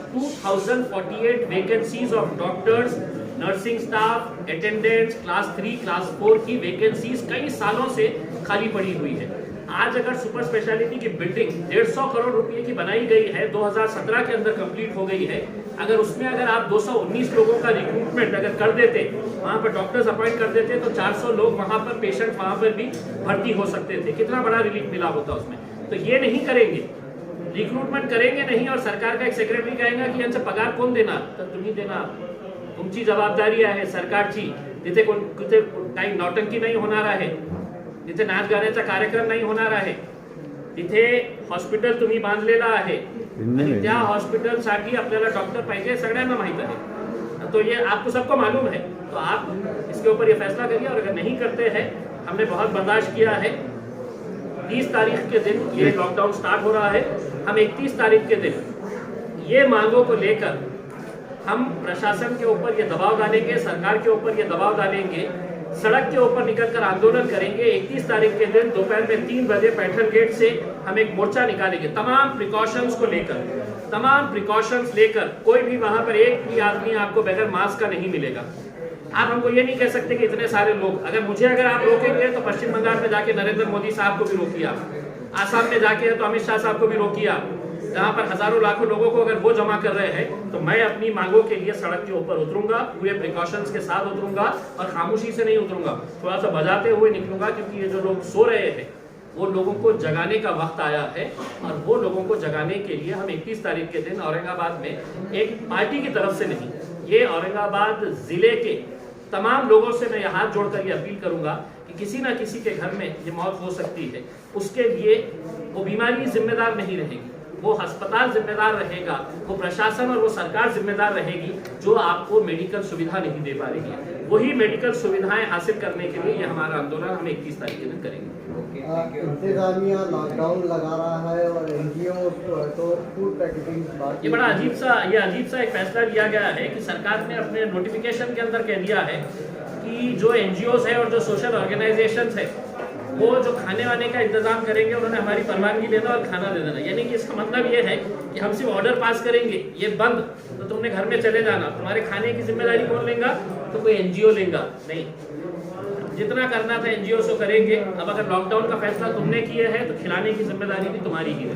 vacancies of doctors, nursing staff, attendants, class 3, class 4 की वैकेंसीज कई सालों से खाली पड़ी हुई है। आज अगर सुपर स्पेशलिटी की बिल्डिंग 150 करोड़ रुपए की बनाई गई है, 2017 के अंदर कंप्लीट हो गई है, अगर उसमें अगर आप 219 लोगों का रिक्रूटमेंट अगर कर देते, वहां पर डॉक्टर्स अपॉइंट कर देते, तो 400 लोग वहां पर पेशेंट वहां पर भी भर्ती हो सकते थे। कितना बड़ा रिलीफ मिला होता उसमें। तो ये नहीं करेंगे, रिक्रूटमेंट करेंगे नहीं, और सरकार का एक सेक्रेटरी कहेगा कि यांचा पगार कोण देणार? तर तुम्ही देणार, तुमची जबाबदारी आहे सरकारची। तिथे काही नौटंकी नाही होणार आहे, तिथे नाच गाण्याचा कार्यक्रम नाही होणार आहे, तिथे हॉस्पिटल तुम्ही बांधलेला आहे आणि त्या हॉस्पिटल साठी आपल्याला डॉक्टर पाहिजे, सगळ्यांना माहित है। तो ये आपको सबको मालूम है, तो आप इसके ऊपर ये फैसला करिए। और अगर नहीं करते हैं, हमने बहुत बर्दाश्त किया है, 30 तारीख के दिन ये लॉकडाउन स्टार्ट हो रहा है, हम 31 तारीख के दिन ये मांगों को लेकर हम प्रशासन के ऊपर ये दबाव डालेंगे, सरकार के ऊपर ये दबाव डालेंगे, सड़क के ऊपर निकलकर आंदोलन करेंगे। 31 तारीख के दिन दोपहर में 3 बजे पैठन गेट से हम एक मोर्चा निकालेंगे, तमाम प्रिकॉशंस लेकर। कोई भी वहां पर एक भी आदमी आपको बगैर मास्क का नहीं मिलेगा। आप हमको ये नहीं कह सकते कि इतने सारे लोग, अगर आप रोकेंगे तो पश्चिम बंगाल में जाके नरेंद्र मोदी साहब को भी रोकिए आप। आसाम में जाके है तो अमित शाह साहब को भी रोकिए आप, जहाँ पर हजारों लाखों लोगों को अगर वो जमा कर रहे हैं, तो मैं अपनी मांगों के लिए सड़क के ऊपर उतरूंगा, पूरे प्रिकॉशंस के साथ उतरूंगा और खामोशी से नहीं उतरूंगा, थोड़ा सा बजाते हुए निकलूंगा, क्योंकि ये जो लोग सो रहे हैं वो लोगों को जगाने का वक्त आया है। और वो लोगों को जगाने के लिए हम 31 तारीख के दिन औरंगाबाद में एक पार्टी की तरफ से नहीं, ये औरंगाबाद जिले के तमाम लोगों से मैं ये हाथ जोड़कर ये अपील करूंगा कि किसी ना किसी के घर में ये मौत हो सकती है, उसके लिए वो बीमारी जिम्मेदार नहीं रहेगी, वो अस्पताल जिम्मेदार रहेगा, वो प्रशासन और वो सरकार जिम्मेदार रहेगी जो आपको मेडिकल सुविधा नहीं दे पा रही है। वही मेडिकल सुविधाएं हासिल करने के लिए ये हमारा आंदोलन हम 31 तारीख के दिन करेंगे। इंतजामिया लॉकडाउन लगा रहा है और एनजीओ तो फूड पैकेजिंग, ये बड़ा अजीब सा एक फैसला लिया गया है कि सरकार ने अपने नोटिफिकेशन के अंदर कह दिया है कि जो एनजीओज है और जो सोशल ऑर्गेनाइजेशंस है वो जो खाने वाने का इंतजाम करेंगे उन्होंने हमारी परवानगी देना और खाना दे देना। यानी कि इसका मतलब ये है कि हम सिर्फ ऑर्डर पास करेंगे, ये बंद, तो तुमने घर में चले जाना, तुम्हारे खाने की जिम्मेदारी कौन लेगा? तो कोई एनजीओ लेगा नहीं। जितना करना था एनजीओ से करेंगे। अब अगर लॉकडाउन का फैसला तुमने किया है तो खिलाने की जिम्मेदारी भी तुम्हारी ही है।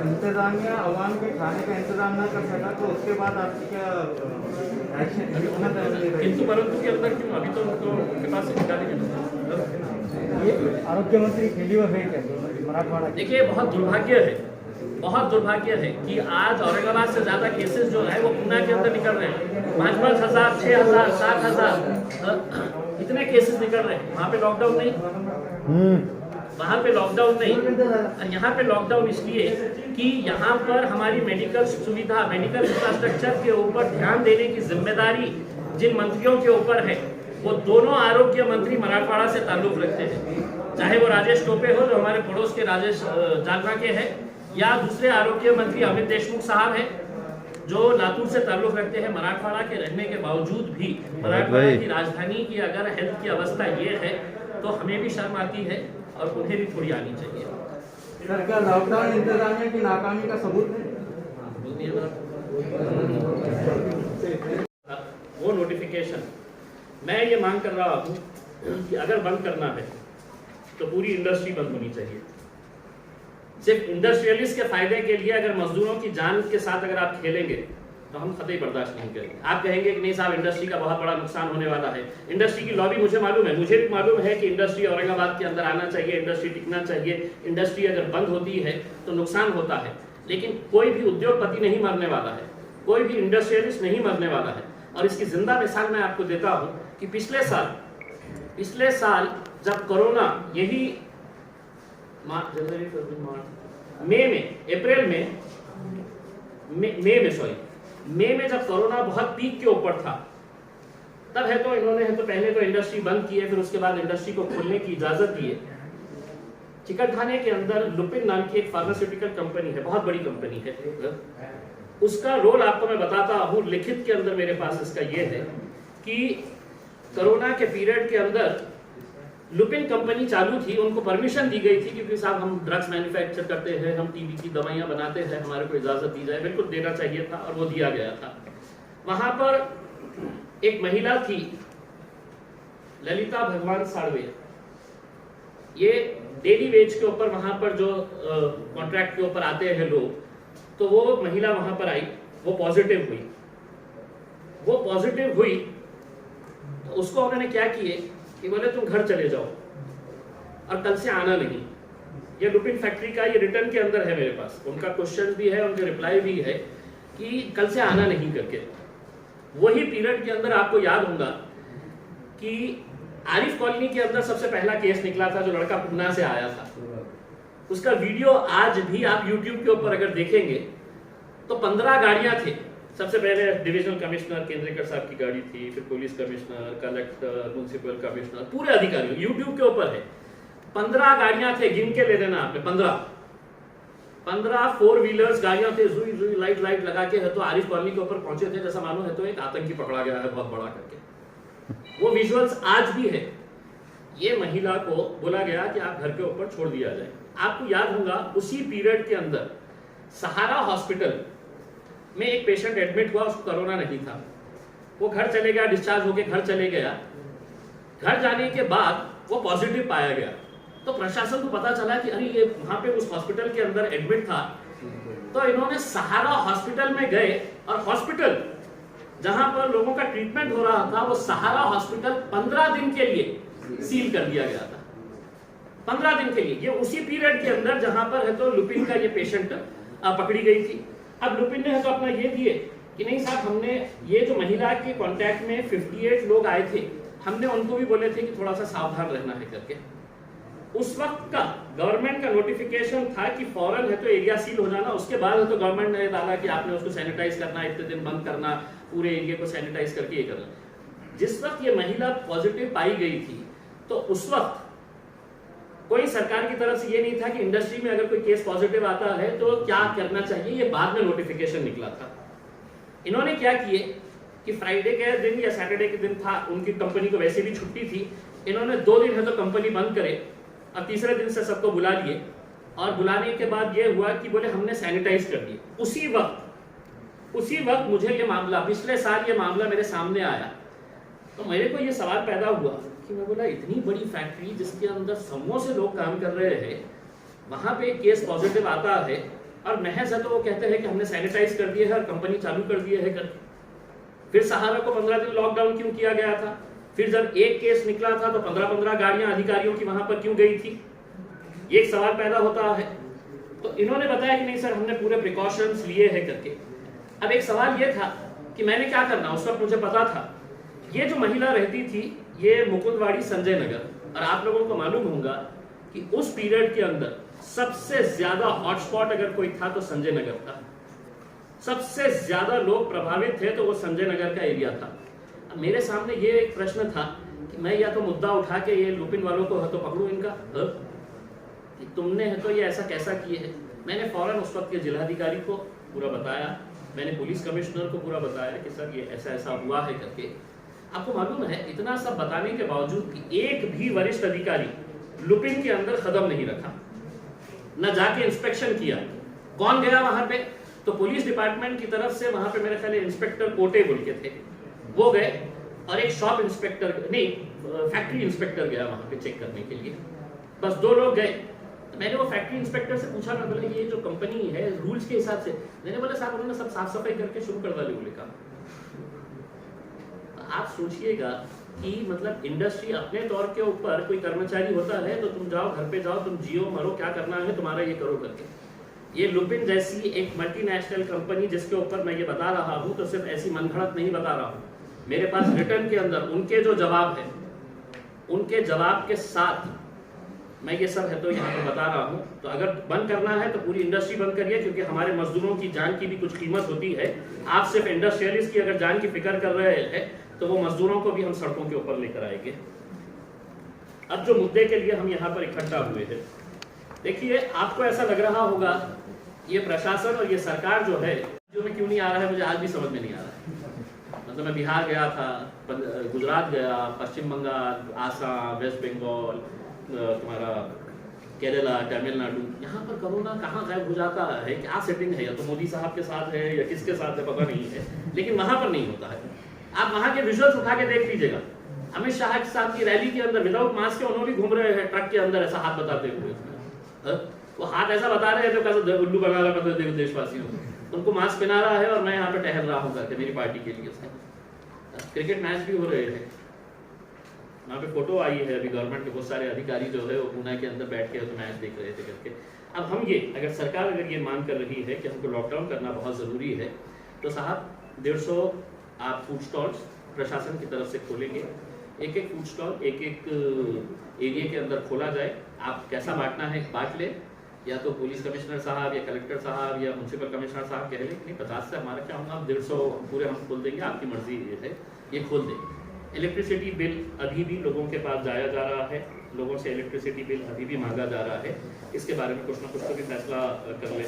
इंतजामिया अवाम के खाने का इंतजाम न कर सका तो उसके बाद आपकी क्या एक्शन? किंतु परंतु के अंदर क्यों? अभी तो उनके पास से निकालेंगे। आरोग्य मंत्री खेली हुआ है मराठवाड़ा। देखिए बहुत दुर्भाग्य है कि आज औरंगाबाद से ज्यादा केसेस जो है वो पूना के अंदर निकल रहे हैं। 5,000, 6,000, 7,000 इतने केसेस निकल रहे हैं। वहाँ पे लॉकडाउन नहीं, वहाँ पे लॉकडाउन नहीं। यहाँ पे लॉकडाउन इसलिए कि यहाँ पर हमारी मेडिकल सुविधा, मेडिकल इंफ्रास्ट्रक्चर के ऊपर ध्यान देने की जिम्मेदारी जिन मंत्रियों के ऊपर है, वो दोनों आरोग्य मंत्री मराठवाड़ा से ताल्लुक रखते हैं। चाहे वो राजेश टोपे हो जो हमारे पड़ोस के राजेश जालना के हैं, या दूसरे आरोग्य मंत्री अमित देशमुख साहब हैं जो लातूर से ताल्लुक रखते हैं। मराठवाड़ा के रहने के बावजूद भी मराठवाड़ा की राजधानी की अगर हेल्थ की अवस्था ये है तो हमें भी शर्म आती है और उन्हें भी थोड़ी आनी चाहिए। सर, क्या लॉकडाउन इंतजामिया की नाकामी का सबूत है? वो नोटिफिकेशन मैं ये मांग कर रहा हूँ कि अगर बंद करना है तो पूरी इंडस्ट्री बंद होनी चाहिए। सिर्फ इंडस्ट्रियलिस्ट के फायदे के लिए अगर मजदूरों की जान के साथ अगर आप खेलेंगे तो हम कतई बर्दाश्त नहीं करेंगे। आप कहेंगे कि नहीं साहब इंडस्ट्री का बहुत बड़ा नुकसान होने वाला है। इंडस्ट्री की लॉबी मुझे मालूम है, मुझे भी मालूम है कि इंडस्ट्री औरंगाबाद के अंदर आना चाहिए, इंडस्ट्री टिकना चाहिए। इंडस्ट्री अगर बंद होती है तो नुकसान होता है, लेकिन कोई भी उद्योगपति नहीं मरने वाला है, कोई भी इंडस्ट्रियलिस्ट नहीं मरने वाला है। और इसकी जिंदा मिसाल मैं आपको देता हूँ कि पिछले साल जब कोरोना यही जनवरी, फरवरी, मार्च, मई में जब कोरोना बहुत पीक के ऊपर था, तब है तो इन्होंने पहले तो इंडस्ट्री बंद की है, फिर उसके बाद इंडस्ट्री को खोलने की इजाजत दी है। चिकनखाने के अंदर लुपिन नाम की एक फार्मास्यूटिकल कंपनी है, बहुत बड़ी कंपनी है। उसका रोल आपको मैं बताता हूँ, लिखित के अंदर मेरे पास इसका ये है कि कोरोना के पीरियड के अंदर लुपिन कंपनी चालू थी, उनको परमिशन दी गई थी क्योंकि साहब हम ड्रग्स मैन्युफैक्चर करते हैं, हम टीबी की दवाइयाँ बनाते हैं, हमारे को इजाज़त दी जाए। बिल्कुल देना चाहिए था और वो दिया गया था। वहाँ पर एक महिला थी ललिता भगवान साड़वे, ये डेली वेज के ऊपर वहाँ पर जो कॉन्ट्रैक्ट के ऊपर आते हैं लोग, तो वो महिला वहाँ पर आई, वो पॉजिटिव हुई। तो उसको उन्होंने क्या किए कि बोले तुम घर चले जाओ और कल से आना नहीं। ये लुपिन फैक्ट्री का ये रिटर्न के अंदर है मेरे पास, उनका क्वेश्चन भी है, उनके रिप्लाई भी है कि कल से आना नहीं करके। वही पीरियड के अंदर आपको याद होगा कि आरिफ कॉलोनी के अंदर सबसे पहला केस निकला था, जो लड़का पूना से आया था। उसका वीडियो आज भी आप YouTube के ऊपर अगर देखेंगे तो 15 गाड़ियां थे। सबसे पहले डिविजनल कमिश्नर केंद्रेकर साहब की गाड़ी थी, फिर police commissioner, collector, municipal commissioner, पूरे अधिकारी YouTube के ऊपर है। 15 गाड़ियां थे, गिन के ले लेना आपने, 15 4 व्हीलर्स गाड़ियां थे, जुई लाइट लगा के है तो आरिफ कॉलोनी के ऊपर पहुंचे थे, जैसा मानो है तो एक आतंकी पकड़ा गया है बहुत बड़ा करके। वो विजुअल्स आज भी है। ये महिला को बोला गया कि आप घर के ऊपर छोड़ दिया जाए। आपको याद होगा उसी पीरियड के अंदर सहारा हॉस्पिटल में एक पेशेंट एडमिट हुआ, उसको कोरोना नहीं था, वो घर चले गया, डिस्चार्ज होके घर चले गया। घर जाने के बाद वो पॉजिटिव पाया गया। तो प्रशासन को पता चला कि अरे ये वहां पे उस हॉस्पिटल के अंदर एडमिट था, तो इन्होंने सहारा हॉस्पिटल में गए और हॉस्पिटल जहां पर लोगों का ट्रीटमेंट हो रहा था वो सहारा हॉस्पिटल 15 दिन के लिए सील कर दिया गया था। 15 दिन के लिए, ये उसी पीरियड के अंदर जहां पर है तो लुपिन का ये पेशेंट पकड़ी गई थी। अब लुपिन ने है तो अपना ये दिए कि नहीं साहब, हमने ये जो महिला के कांटेक्ट में 58 लोग आए थे, हमने उनको भी बोले थे कि थोड़ा सा सावधान रहना है करके। उस वक्त का गवर्नमेंट का नोटिफिकेशन था कि फौरन है तो एरिया सील हो जाना, उसके बाद है तो गवर्नमेंट ने डाला कि आपने उसको सैनिटाइज करना, इतने दिन बंद करना, पूरे एरिया को सैनिटाइज करके ये करना। जिस वक्त ये महिला पॉजिटिव पाई गई थी तो उस वक्त कोई सरकार की तरफ से ये नहीं था कि इंडस्ट्री में अगर कोई केस पॉजिटिव आता है तो क्या करना चाहिए, ये बाद में नोटिफिकेशन निकला था। इन्होंने क्या किए कि फ्राइडे के दिन या सैटरडे के दिन था, उनकी कंपनी को वैसे भी छुट्टी थी, इन्होंने 2 दिन है तो कंपनी बंद करे और तीसरे दिन से सबको बुला लिए, और बुलाने के बाद ये हुआ कि बोले हमने सैनिटाइज कर दिए। उसी वक्त मुझे ये मामला, पिछले साल ये मामला मेरे सामने आया, तो मेरे को ये सवाल पैदा हुआ कि मैं बोला इतनी बड़ी फैक्ट्री जिसके अंदर समूह से लोग काम कर रहे हैं, वहां पे केस पॉजिटिव आता है और महज है तो वो कहते हैं कि हमने सैनिटाइज कर दिया है और कंपनी चालू कर दी है। फिर सहारा को 15 दिन लॉकडाउन क्यों किया गया था? फिर जब एक केस निकला था तो 15-15 गाड़ियां अधिकारियों की वहां पर क्यों गई थी? ये एक सवाल पैदा होता है। तो इन्होंने बताया कि नहीं सर, हमने पूरे प्रिकॉशंस लिए हैं करके। अब एक सवाल ये था कि मैंने क्या करना, उस वक्त मुझे पता था ये जो महिला रहती थी ये मुकुंदवाड़ी संजय नगर, और आप लोगों को मालूम होगा कि उस पीरियड के अंदर सबसे ज्यादा हॉटस्पॉट अगर कोई था तो संजय नगर था। सबसे ज्यादा लोग प्रभावित थे तो वो संजय नगर का एरिया था। अब मेरे सामने ये एक प्रश्न था कि मैं या तो मुद्दा उठा के ये लुपिन वालों को तो पकड़ूं इनका, कि तुमने है तो ये ऐसा कैसा किए है। मैंने फौरन उस वक्त के जिलाधिकारी को पूरा बताया, मैंने पुलिस कमिश्नर को पूरा बताया कि सर ये ऐसा ऐसा हुआ है करके। आपको मालूम है इतना सब बताने के बावजूद कि एक भी वरिष्ठ अधिकारी लुपिन के अंदर कदम नहीं रखा, न जाके इंस्पेक्शन किया। कौन गया वहां पे? तो पुलिस डिपार्टमेंट की तरफ से वहां पे मेरे ख्याल इंस्पेक्टर कोटे बोल के थे, वो गए, और एक शॉप इंस्पेक्टर नहीं फैक्ट्री इंस्पेक्टर गया वहां पे चेक करने के लिए। बस 2 लोग गए। मैंने वो फैक्ट्री इंस्पेक्टर से पूछा, मैं बोला ये जो कंपनी है रूल्स के हिसाब से, मैंने बोला साहब उन्होंने सब साफ सफाई करके शुरू कर डाली बोले काम। आप सोचिएगा कि मतलब इंडस्ट्री अपने तौर के ऊपर कोई कर्मचारी होता है तो तुम जाओ घर पे जाओ, तुम जियो मरो, क्या करना है तुम्हारा ये करो करके। ये लुपिन जैसी एक मल्टीनेशनल कंपनी जिसके ऊपर मैं ये बता रहा हूँ तो सिर्फ ऐसी मनगढ़ंत नहीं बता रहा हूँ, मेरे पास रिटर्न के अंदर उनके जो जवाब है, उनके जवाब के साथ मैं ये सब है तो यहाँ पे बता रहा हूँ। तो अगर बंद करना है तो पूरी इंडस्ट्री बंद करिए, क्योंकि हमारे मजदूरों की जान की भी कुछ कीमत होती है। आप सिर्फ इंडस्ट्रियलिस्ट की अगर जान की फिक्र कर रहे हैं तो वो मजदूरों को भी हम सड़कों के ऊपर लेकर आएंगे। अब जो मुद्दे के लिए हम यहाँ पर इकट्ठा हुए हैं, देखिए आपको ऐसा लग रहा होगा ये प्रशासन और ये सरकार जो है जो में क्यों नहीं आ रहा है, मुझे आज भी समझ में नहीं आ रहा है। मतलब मैं बिहार गया था, गुजरात गया, पश्चिम बंगाल, आसाम, वेस्ट बंगाल, तुम्हारा केरला, तमिलनाडु, यहाँ पर कोरोना कहाँ गायब हो जाता है, क्या सेटिंग है, या तो मोदी साहब के साथ है या किसके साथ है पता नहीं है, लेकिन वहां पर नहीं होता है। आप वहां के विजुअल्स उठा के देख लीजिएगा, अमित शाह साहब की रैली के अंदर विदाउट मास्क के उन्होंने भी घूम रहे हैं ट्रक के अंदर ऐसा हाथ बताते हुए। वो हाथ ऐसा बता रहे हैं जो कैसे उल्लू बना रहा है देशवासियों को, उनको मास्क पहना रहा है और मैं यहाँ पे टहल रहा हूँ करके मेरी पार्टी के लिए। क्रिकेट मैच भी हो रहे हैं, वहाँ पे फोटो आई है अभी, गवर्नमेंट के बहुत सारे अधिकारी जो है वो पूना के अंदर बैठ के तो मैच देख रहे थे करके। अब हम ये अगर सरकार अगर ये मांग कर रही है कि हमको लॉकडाउन करना बहुत ज़रूरी है, तो साहब 150 आप फूड स्टॉल्स प्रशासन की तरफ से खोलेंगे, एक एक फूड स्टॉल एक एक एरिया के अंदर खोला जाए। आप कैसा बांटना है बांट ले, या तो पुलिस कमिश्नर साहब या कलेक्टर साहब या म्यूनसिपल कमिश्नर साहब कह ले कि नहीं 50 से हमारा क्या होगा, आप 150 पूरे हम खोल देंगे, आपकी मर्जी ये है, ये खोल दें। इलेक्ट्रिसिटी बिल अभी भी लोगों के पास जाया जा रहा है, लोगों से इलेक्ट्रिसिटी बिल अभी भी मांगा जा रहा है। इसके बारे में कुछ ना कुछ तो भी फैसला कर ले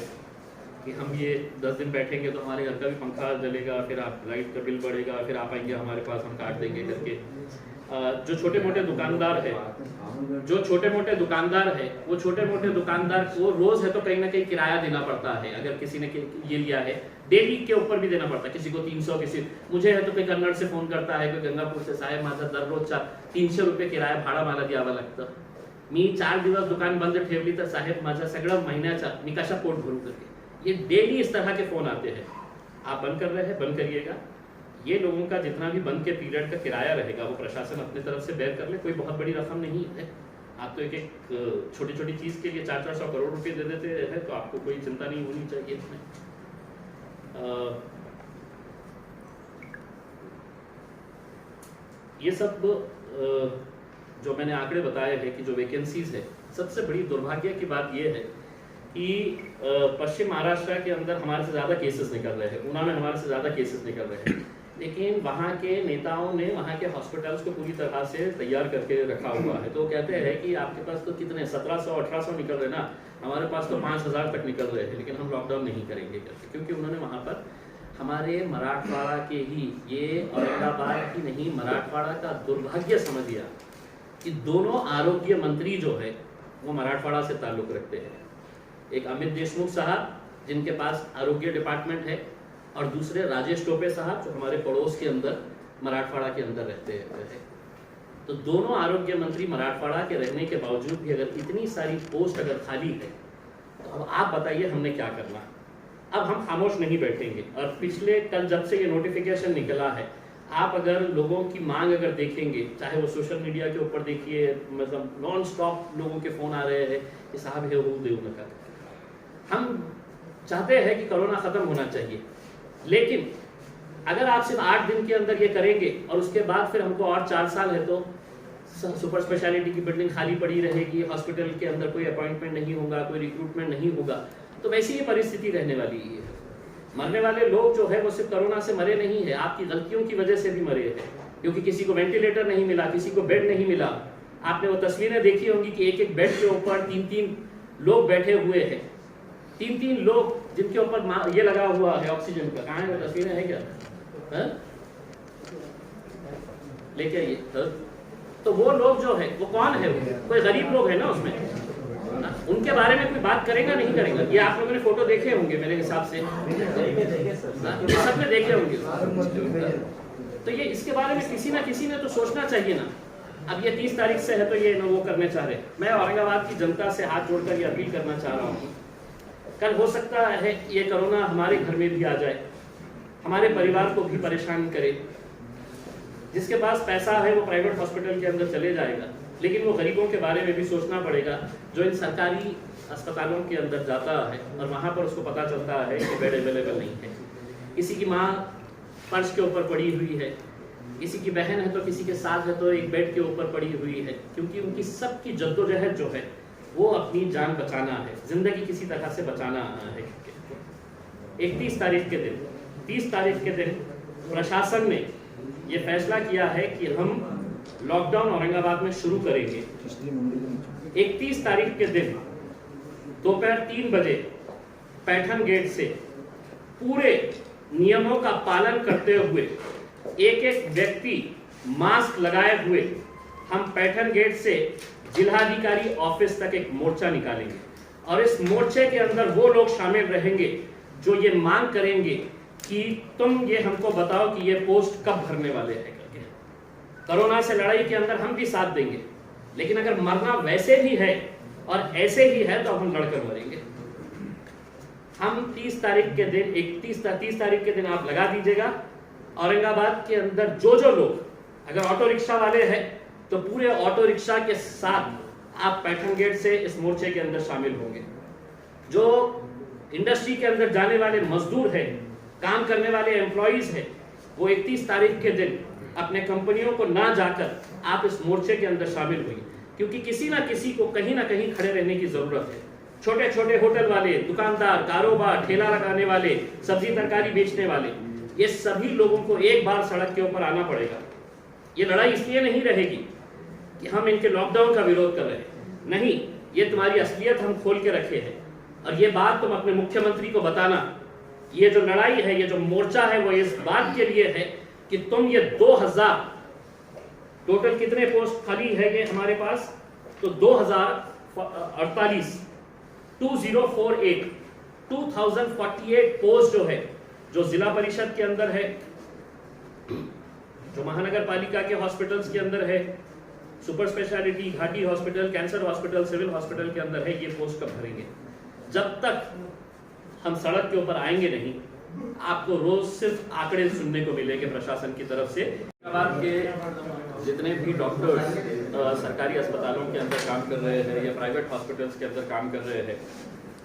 कि हम ये 10 दिन बैठेंगे तो हमारे घर का भी पंखा जलेगा, फिर आप लाइट का बिल बढ़ेगा, फिर आप आएंगे हमारे पास हम काट देंगे करके। जो छोटे मोटे दुकानदार है, जो छोटे मोटे दुकानदार है, वो छोटे मोटे दुकानदार को रोज है तो कहीं ना कहीं किराया देना पड़ता है। अगर किसी ने ये लिया है डेली के ऊपर भी देना पड़ता है, किसी को 300, किसी मुझे है तो कोई कन्नड़ से फोन करता है, कोई गंगापुर से, साहेब माझा दररोजचा 300 रुपये किराया भाड़ा मला द्यावा लागतं। मी 4 दिवस दुकान बंद ठेवली तर साहेब माझा सगळं महिन्याचा मी कशा पोट भरू करके। ये डेली इस तरह के फोन आते हैं। आप बंद कर रहे हैं, बंद करिएगा। ये लोगों का जितना भी बंद के पीरियड का किराया रहेगा वो प्रशासन अपने तरफ से बेयर कर ले, कोई बहुत बड़ी रकम नहीं है। आप तो एक छोटी छोटी चीज के लिए 400-400 करोड़ रुपए दे देते हैं, तो आपको कोई चिंता नहीं होनी चाहिए इसमें। ये सब जो मैंने आंकड़े बताए हैं कि जो वैकेंसीज है, सबसे बड़ी दुर्भाग्य की बात ये है कि पश्चिम महाराष्ट्र के अंदर हमारे से ज़्यादा केसेस निकल रहे हैं, ऊना में हमारे से ज़्यादा केसेस निकल रहे हैं, लेकिन वहाँ के नेताओं ने वहाँ के हॉस्पिटल्स को पूरी तरह से तैयार करके रखा हुआ है। तो कहते हैं कि आपके पास तो कितने 1700-1800 निकल रहे ना, हमारे पास तो 5000 तक निकल रहे हैं, लेकिन हम लॉकडाउन नहीं करेंगे करके, क्योंकि उन्होंने वहाँ पर हमारे मराठवाड़ा के ही, ये औरंगाबाद की नहीं, मराठवाड़ा का दुर्भाग्य समझ लिया कि दोनों आरोग्य मंत्री जो है वो मराठवाड़ा से ताल्लुक रखते हैं। एक अमित देशमुख साहब जिनके पास आरोग्य डिपार्टमेंट है, और दूसरे राजेश टोपे साहब जो हमारे पड़ोस के अंदर मराठवाड़ा के अंदर रहते हैं। तो दोनों आरोग्य मंत्री मराठवाड़ा के रहने के बावजूद भी अगर इतनी सारी पोस्ट अगर खाली है, तो अब आप बताइए हमने क्या करना। अब हम खामोश नहीं बैठेंगे। और पिछले कल जब से ये नोटिफिकेशन निकला है, आप अगर लोगों की मांग अगर देखेंगे, चाहे वो सोशल मीडिया के ऊपर देखिए, मतलब नॉन स्टॉप लोगों के फोन आ रहे हैं कि साहब हे हो देव नका। हम चाहते हैं कि कोरोना खत्म होना चाहिए, लेकिन अगर आप सिर्फ 8 दिन के अंदर ये करेंगे और उसके बाद फिर हमको और 4 साल है तो सुपर स्पेशलिटी की बिल्डिंग खाली पड़ी रहेगी, हॉस्पिटल के अंदर कोई अपॉइंटमेंट नहीं होगा, कोई रिक्रूटमेंट नहीं होगा, तो वैसी ही परिस्थिति रहने वाली है। मरने वाले लोग जो है वो सिर्फ कोरोना से मरे नहीं है, आपकी गलतियों की वजह से भी मरे हैं, क्योंकि किसी को वेंटिलेटर नहीं मिला, किसी को बेड नहीं मिला। आपने वो तस्वीरें देखी होंगी कि एक एक बेड के ऊपर 3-3 लोग बैठे हुए हैं, 3-3 लोग जिनके ऊपर ये लगा हुआ है ऑक्सीजन का। कहाँ है वो तस्वीरें, है क्या? लेके आइए। तो वो लोग जो है वो कौन है? कोई गरीब लोग है ना उसमें, उनके बारे में कोई बात करेगा नहीं करेगा? ये आप लोगों ने फोटो देखे होंगे मेरे हिसाब से, सबने देखे होंगे। तो ये इसके बारे में किसी ना किसी ने तो सोचना चाहिए ना। अब ये 30 तारीख से है तो ये वो करने चाह रहे। मैं औरंगाबाद की जनता से हाथ जोड़कर ये अपील करना चाह रहा हूँ, कल हो सकता है ये कोरोना हमारे घर में भी आ जाए, हमारे परिवार को भी परेशान करे। जिसके पास पैसा है वो प्राइवेट हॉस्पिटल के अंदर चले जाएगा, लेकिन वो गरीबों के बारे में भी सोचना पड़ेगा जो इन सरकारी अस्पतालों के अंदर जाता है और वहाँ पर उसको पता चलता है कि बेड अवेलेबल नहीं है। किसी की माँ फर्श के ऊपर पड़ी हुई है, किसी की बहन है तो किसी के साथ है तो एक बेड के ऊपर पड़ी हुई है, क्योंकि उनकी सबकी जद्दोजहद जो है वो अपनी जान बचाना है, जिंदगी किसी तरह से बचाना है। 31 तारीख के दिन, 30 तारीख के दिन प्रशासन ने ये फैसला किया है कि हम लॉकडाउन औरंगाबाद में शुरू करेंगे। 31 तारीख के दिन दोपहर 3 बजे पैठन गेट से पूरे नियमों का पालन करते हुए एक एक व्यक्ति मास्क लगाए हुए हम पैठन गेट से जिलाधिकारी ऑफिस तक एक मोर्चा निकालेंगे, और इस मोर्चे के अंदर वो लोग शामिल रहेंगे जो ये मांग करेंगे कि तुम ये हमको बताओ कि ये पोस्ट कब भरने वाले हैं करके। कोरोना से लड़ाई के अंदर हम भी साथ देंगे, लेकिन अगर मरना वैसे भी है और ऐसे ही है तो हम लड़कर मरेंगे। हम 30 तारीख के दिन 30 तारीख के दिन आप लगा दीजिएगा। औरंगाबाद के अंदर जो लोग अगर ऑटो रिक्शा वाले हैं तो पूरे ऑटो रिक्शा के साथ आप पैठन गेट से इस मोर्चे के अंदर शामिल होंगे। जो इंडस्ट्री के अंदर जाने वाले मजदूर हैं, काम करने वाले एम्प्लॉइज हैं, वो 31 तारीख के दिन अपने कंपनियों को ना जाकर आप इस मोर्चे के अंदर शामिल हुई, क्योंकि किसी ना किसी को कहीं ना कहीं खड़े रहने की जरूरत है। छोटे छोटे होटल वाले, दुकानदार, कारोबार, ठेला लगाने वाले, सब्जी तरकारी बेचने वाले, ये सभी लोगों को एक बार सड़क के ऊपर आना पड़ेगा। ये लड़ाई इसलिए नहीं रहेगी कि हम इनके लॉकडाउन का विरोध कर रहे हैं, नहीं, ये तुम्हारी असलियत हम खोल के रखे हैं। और ये बात तुम अपने मुख्यमंत्री को बताना, ये जो लड़ाई है, ये जो मोर्चा है, वो इस बात के लिए है कि तुम ये 2000 टोटल कितने पोस्ट खाली है ये हमारे पास, तो 2048 पोस्ट जो है, जो जिला परिषद के अंदर है, जो महानगर पालिका के हॉस्पिटल्स के अंदर है, super speciality, Ghati hospital, cancer hospital, civil hospital के अंदर है, ये पोस्ट कब भरेंगे? जब तक हम सड़क के ऊपर आएंगे नहीं, आपको रोज सिर्फ आंकड़े सुनने को मिलेंगे प्रशासन की तरफ से। औरंगाबाद के जितने भी डॉक्टर्स सरकारी अस्पतालों के अंदर काम कर रहे हैं या प्राइवेट हॉस्पिटल्स के अंदर काम कर रहे हैं,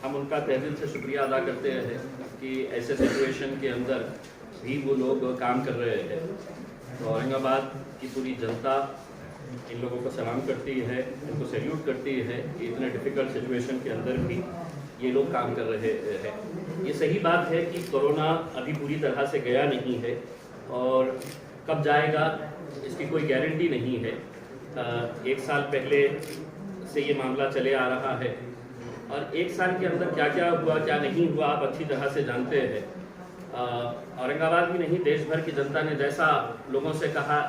हम उनका तहे दिल से शुक्रिया अदा करते हैं कि ऐसे सिचुएशन के अंदर भी वो लोग काम कर रहे हैं। तो औरंगाबाद की पूरी जनता इन लोगों को सलाम करती है, इनको सैल्यूट करती है कि इतने डिफ़िकल्ट सिचुएशन के अंदर भी ये लोग काम कर रहे हैं। ये सही बात है कि कोरोना अभी पूरी तरह से गया नहीं है और कब जाएगा इसकी कोई गारंटी नहीं है। 1 साल पहले से ये मामला चले आ रहा है और 1 साल के अंदर क्या क्या हुआ क्या नहीं हुआ आप अच्छी तरह से जानते हैं। औरंगाबाद भी नहीं, देश भर की जनता ने जैसा लोगों से कहा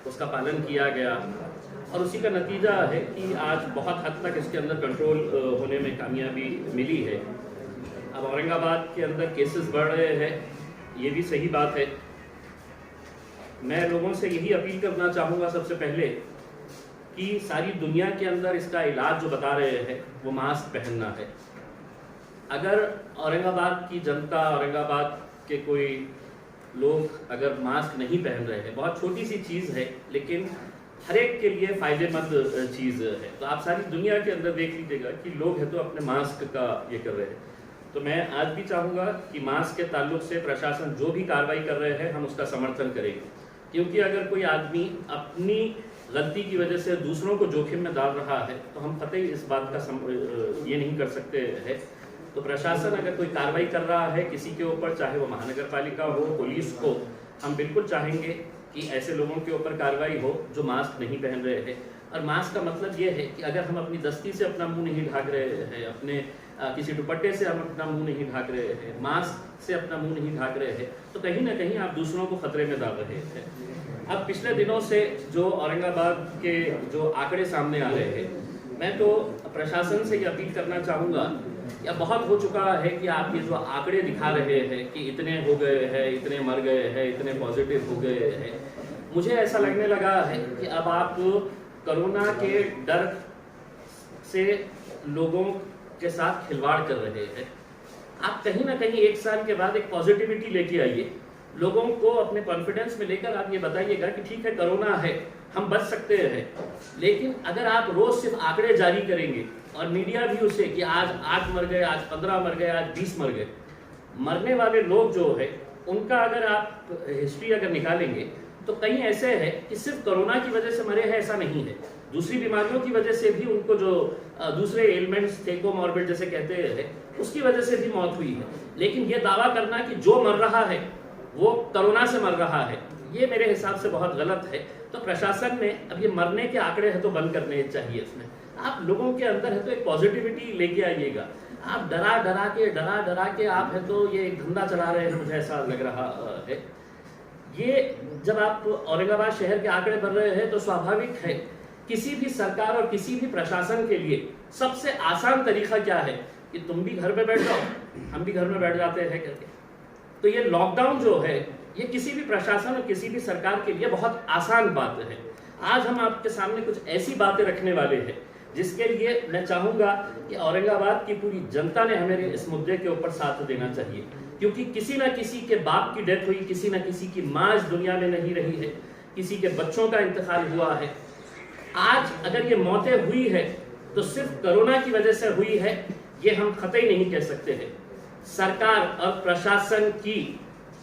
उसका पालन किया गया और उसी का नतीजा है कि आज बहुत हद तक इसके अंदर कंट्रोल होने में कामयाबी मिली है। अब औरंगाबाद के अंदर केसेस बढ़ रहे हैं, ये भी सही बात है। मैं लोगों से यही अपील करना चाहूँगा सबसे पहले कि सारी दुनिया के अंदर इसका इलाज जो बता रहे हैं वो मास्क पहनना है। अगर औरंगाबाद की जनता, औरंगाबाद के कोई लोग अगर मास्क नहीं पहन रहे हैं, बहुत छोटी सी चीज़ है लेकिन हर एक के लिए फ़ायदेमंद चीज़ है, तो आप सारी दुनिया के अंदर देख लीजिएगा कि लोग हैं तो अपने मास्क का ये कर रहे हैं। तो मैं आज भी चाहूँगा कि मास्क के ताल्लुक से प्रशासन जो भी कार्रवाई कर रहे हैं हम उसका समर्थन करेंगे, क्योंकि अगर कोई आदमी अपनी गलती की वजह से दूसरों को जोखिम में डाल रहा है तो हम कतई इस बात का ये नहीं कर सकते हैं। तो प्रशासन अगर कोई कार्रवाई कर रहा है किसी के ऊपर, चाहे वो महानगर पालिका हो, पुलिस हो, हम बिल्कुल चाहेंगे कि ऐसे लोगों के ऊपर कार्रवाई हो जो मास्क नहीं पहन रहे हैं। और मास्क का मतलब ये है कि अगर हम अपनी दस्ती से अपना मुंह नहीं ढाक रहे हैं, अपने किसी दुपट्टे से हम अपना मुंह नहीं ढाक रहे हैं, मास्क से अपना मुंह नहीं ढाक रहे हैं, तो कहीं ना कहीं आप दूसरों को खतरे में डाल रहे हैं। अब पिछले दिनों से जो औरंगाबाद के जो आंकड़े सामने आ रहे हैं, मैं तो प्रशासन से ये अपील करना चाहूँगा, या बहुत हो चुका है कि आप ये जो आंकड़े दिखा रहे हैं कि इतने हो गए हैं, इतने मर गए हैं, इतने पॉजिटिव हो गए हैं, मुझे ऐसा लगने लगा है कि अब आप कोरोना के डर से लोगों के साथ खिलवाड़ कर रहे हैं। आप कहीं ना कहीं 1 साल के बाद एक पॉजिटिविटी लेके आइए, लोगों को अपने कॉन्फिडेंस में लेकर आप ये बताइएगा कि ठीक है कोरोना है, हम बच सकते हैं। लेकिन अगर आप रोज सिर्फ आंकड़े जारी करेंगे और मीडिया भी उसे कि आज 8 मर गए, आज 15 मर गए, आज 20 मर गए, मरने वाले लोग जो है उनका अगर आप हिस्ट्री अगर निकालेंगे तो कहीं ऐसे है कि सिर्फ कोरोना की वजह से मरे हैं ऐसा नहीं है, दूसरी बीमारियों की वजह से भी उनको जो दूसरे एलिमेंट्स थे, कोमॉर्बिड जैसे कहते हैं, उसकी वजह से भी मौत हुई है। लेकिन ये दावा करना कि जो मर रहा है वो कोरोना से मर रहा है, ये मेरे हिसाब से बहुत गलत है। तो प्रशासन ने अब ये मरने के आंकड़े है तो बंद करने चाहिए। इसमें आप लोगों के अंदर है तो एक पॉजिटिविटी लेके आइएगा। आप डरा डरा के आप है तो ये एक धंधा चला रहे हैं, मुझे ऐसा लग रहा है। ये जब आप औरंगाबाद शहर के आंकड़े भर रहे हैं तो स्वाभाविक है किसी भी सरकार और किसी भी प्रशासन के लिए सबसे आसान तरीका क्या है कि तुम भी घर में बैठ जाओ, हम भी घर में बैठ जाते हैं करके। तो ये लॉकडाउन जो है ये किसी भी प्रशासन और किसी भी सरकार के लिए बहुत आसान बात है। आज हम आपके सामने कुछ ऐसी बातें रखने वाले हैं जिसके लिए मैं चाहूंगा कि औरंगाबाद की पूरी जनता ने हमें इस मुद्दे के ऊपर साथ देना चाहिए, क्योंकि किसी न किसी के बाप की डेथ हुई, किसी न किसी की माँ इस दुनिया में नहीं रही है, किसी के बच्चों का इंतकाल हुआ है। आज अगर ये मौतें हुई है तो सिर्फ कोरोना की वजह से हुई है, ये हम कतई नहीं कह सकते हैं। सरकार और प्रशासन की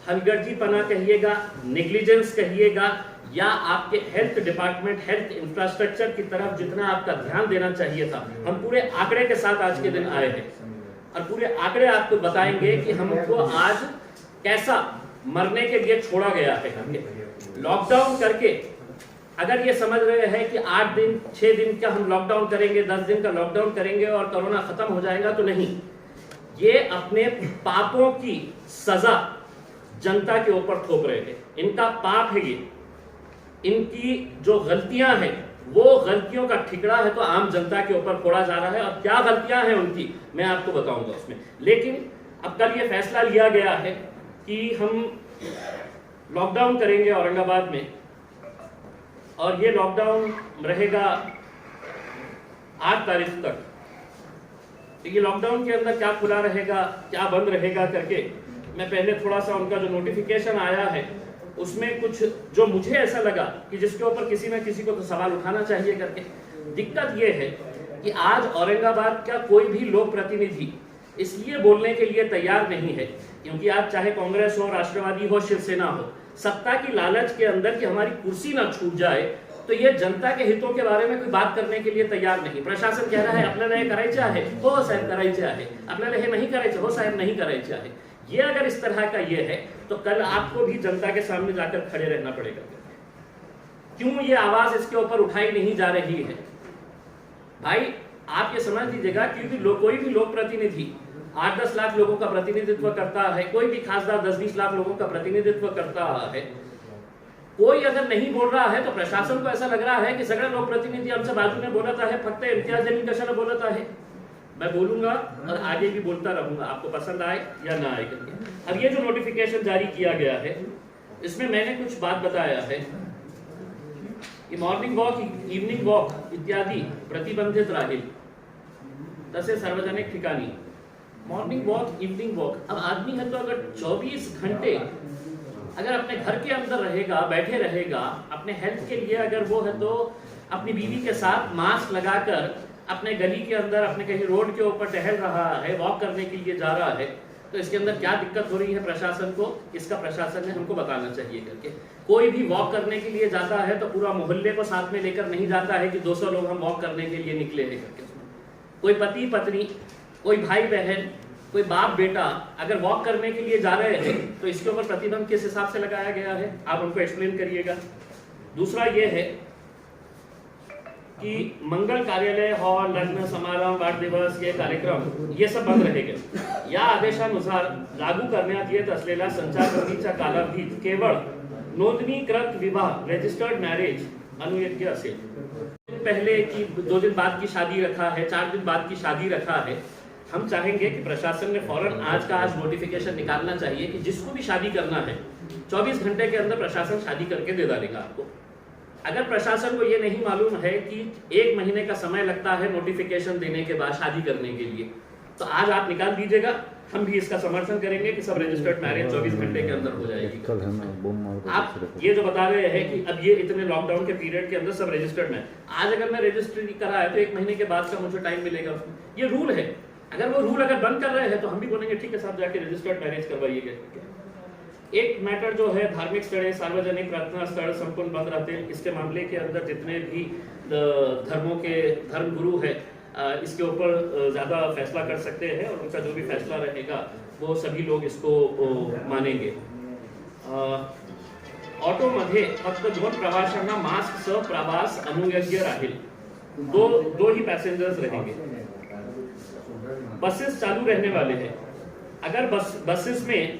हलगर्जीपना कहिएगा, नेग्लिजेंस कहिएगा, या आपके हेल्थ डिपार्टमेंट, हेल्थ इंफ्रास्ट्रक्चर की तरफ जितना आपका ध्यान देना चाहिए था, हम पूरे आंकड़े के साथ आज के दिन आए हैं और पूरे आंकड़े आपको बताएंगे कि हमको आज कैसा मरने के लिए छोड़ा गया है। लॉकडाउन करके अगर ये समझ रहे हैं कि 8 दिन 6 दिन का हम लॉकडाउन करेंगे, 10 दिन का लॉकडाउन करेंगे और कोरोना खत्म हो जाएगा, तो नहीं, ये अपने पापों की सजा जनता के ऊपर थोप रहे हैं। इनका पाप है ये, इनकी जो गलतियां हैं वो गलतियों का ठिकरा है तो आम जनता के ऊपर फोड़ा जा रहा है। और क्या गलतियां हैं उनकी मैं आपको बताऊंगा उसमें। लेकिन अब कल ये फैसला लिया गया है कि हम लॉकडाउन करेंगे औरंगाबाद में, और ये लॉकडाउन रहेगा 8 तारीख तक। तो ये लॉकडाउन के अंदर क्या खुला रहेगा, क्या बंद रहेगा करके मैं पहले थोड़ा सा उनका जो नोटिफिकेशन आया है उसमें कुछ जो मुझे ऐसा लगा कि जिसके ऊपर किसी न किसी को तो सवाल उठाना चाहिए करके। दिक्कत ये है कि आज औरंगाबाद का कोई भी लोक प्रतिनिधि इसलिए बोलने के लिए तैयार नहीं है क्योंकि आज चाहे कांग्रेस हो, राष्ट्रवादी हो, शिवसेना हो, सत्ता की लालच के अंदर कि हमारी कुर्सी ना छूट जाए, तो ये जनता के हितों के बारे में कोई बात करने के लिए तैयार नहीं। प्रशासन कह रहा है आपल्याला हे करायचे आहे, हो साहेब करायचे आहे, आपल्याला हे नहीं करायचे, हो साहेब नहीं करायचे आहे। ये अगर इस तरह का ये है तो कल आपको भी जनता के सामने जाकर खड़े रहना पड़ेगा। क्यों ये आवाज इसके ऊपर उठाई नहीं जा रही है? भाई आप ये समझ लीजिएगा, क्योंकि कोई भी लोक प्रतिनिधि 8-10 लाख लोगों का प्रतिनिधित्व करता है, कोई भी खासदार 10-20 लाख लोगों का प्रतिनिधित्व करता है। कोई अगर नहीं बोल रहा है तो प्रशासन को ऐसा लग रहा है कि सगळे लोक प्रतिनिधी आमच्या बाजूने बोलत आहे, फक्त इम्तियाज जलील कशाला बोलत आहे। मैं बोलूंगा और आगे भी बोलता रहूंगा, आपको पसंद आए या ना आए करके। अब ये जो नोटिफिकेशन जारी किया गया है इसमें मैंने कुछ बात बताया है कि मॉर्निंग वॉक, इव्हनिंग वॉक इत्यादि प्रतिबंधित राहील, तसे सार्वजनिक ठिकाणी मॉर्निंग वॉक, इवनिंग वॉक। अब आदमी है तो अगर 24 घंटे अगर अपने घर के अंदर रहेगा, बैठे रहेगा, अपने हेल्थ के लिए अगर वो है तो अपनी बीवी के साथ मास्क लगाकर अपने गली के अंदर, अपने कहीं रोड के ऊपर टहल रहा है, वॉक करने के लिए जा रहा है, तो इसके अंदर क्या दिक्कत हो रही है प्रशासन को? इसका प्रशासन ने हमको बताना चाहिए करके। कोई भी वॉक करने के लिए जाता है तो पूरा मोहल्ले को साथ में लेकर नहीं जाता है कि 200 लोग हम वॉक करने के लिए निकले हैं करके। कोई पति पत्नी, कोई भाई बहन, कोई बाप बेटा अगर वॉक करने के लिए जा रहे हैं तो इसके ऊपर प्रतिबंध किस हिसाब से लगाया गया है, आप हमको एक्सप्लेन करिएगा। दूसरा ये है कि मंगल कार्यालय, हॉल, लग्न समारंभ, वाढदिवस, ये कार्यक्रम ये सब बंद रहेगे। या आदेशानुसार लागू करण्यात येत असलेल्या संचारबंदीच्या कालावधीत केवळ नोंदणीकृत विवाह, रजिस्टर्ड मैरिज अनुयोग्य असेल। पहले की 2 दिन बाद की शादी रखा है, 4 दिन बाद की शादी रखा है। हम चाहेंगे कि प्रशासन ने फौरन आज का आज नोटिफिकेशन निकालना चाहिए कि जिसको भी शादी करना है 24 घंटे के अंदर प्रशासन शादी करके दे डालेगा आपको। अगर प्रशासन को ये नहीं मालूम है कि 1 महीने का समय लगता है नोटिफिकेशन देने के बाद शादी करने के लिए, तो आज आप निकाल दीजिएगा, हम भी इसका समर्थन करेंगे कि सब रजिस्टर्ड मैरिज 24 घंटे के अंदर हो जाएगी। आप ये जो बता रहे हैं कि अब ये इतने लॉकडाउन के पीरियड के अंदर सब रजिस्टर्ड में, आज अगर मैं रजिस्ट्री करा है तो 1 महीने के बाद का मुझे टाइम मिलेगा उसमें। ये रूल है। अगर वो रूल अगर बंद कर रहे हैं तो हम भी बोलेंगे ठीक है साहब, जाके रजिस्टर्ड मैरिज करवाइएगा। एक मैटर जो है धार्मिक स्थल, सार्वजनिक प्रार्थना स्थल संपूर्ण बंद रहते हैं। इसके मामले के अंदर जितने भी धर्मों के धर्मगुरु है इसके ऊपर ज़्यादा फैसला कर सकते हैं और उनका जो भी फैसला रहेगा वो सभी लोग इसको मानेंगे। ऑटोमध्ये फक्त 2 प्रवाशांना मास्क सह प्रवास अनुयोग्य राहील। दो ही पैसेंजर्स रहेंगे। बसेस चालू रहने वाले हैं। अगर बसेस में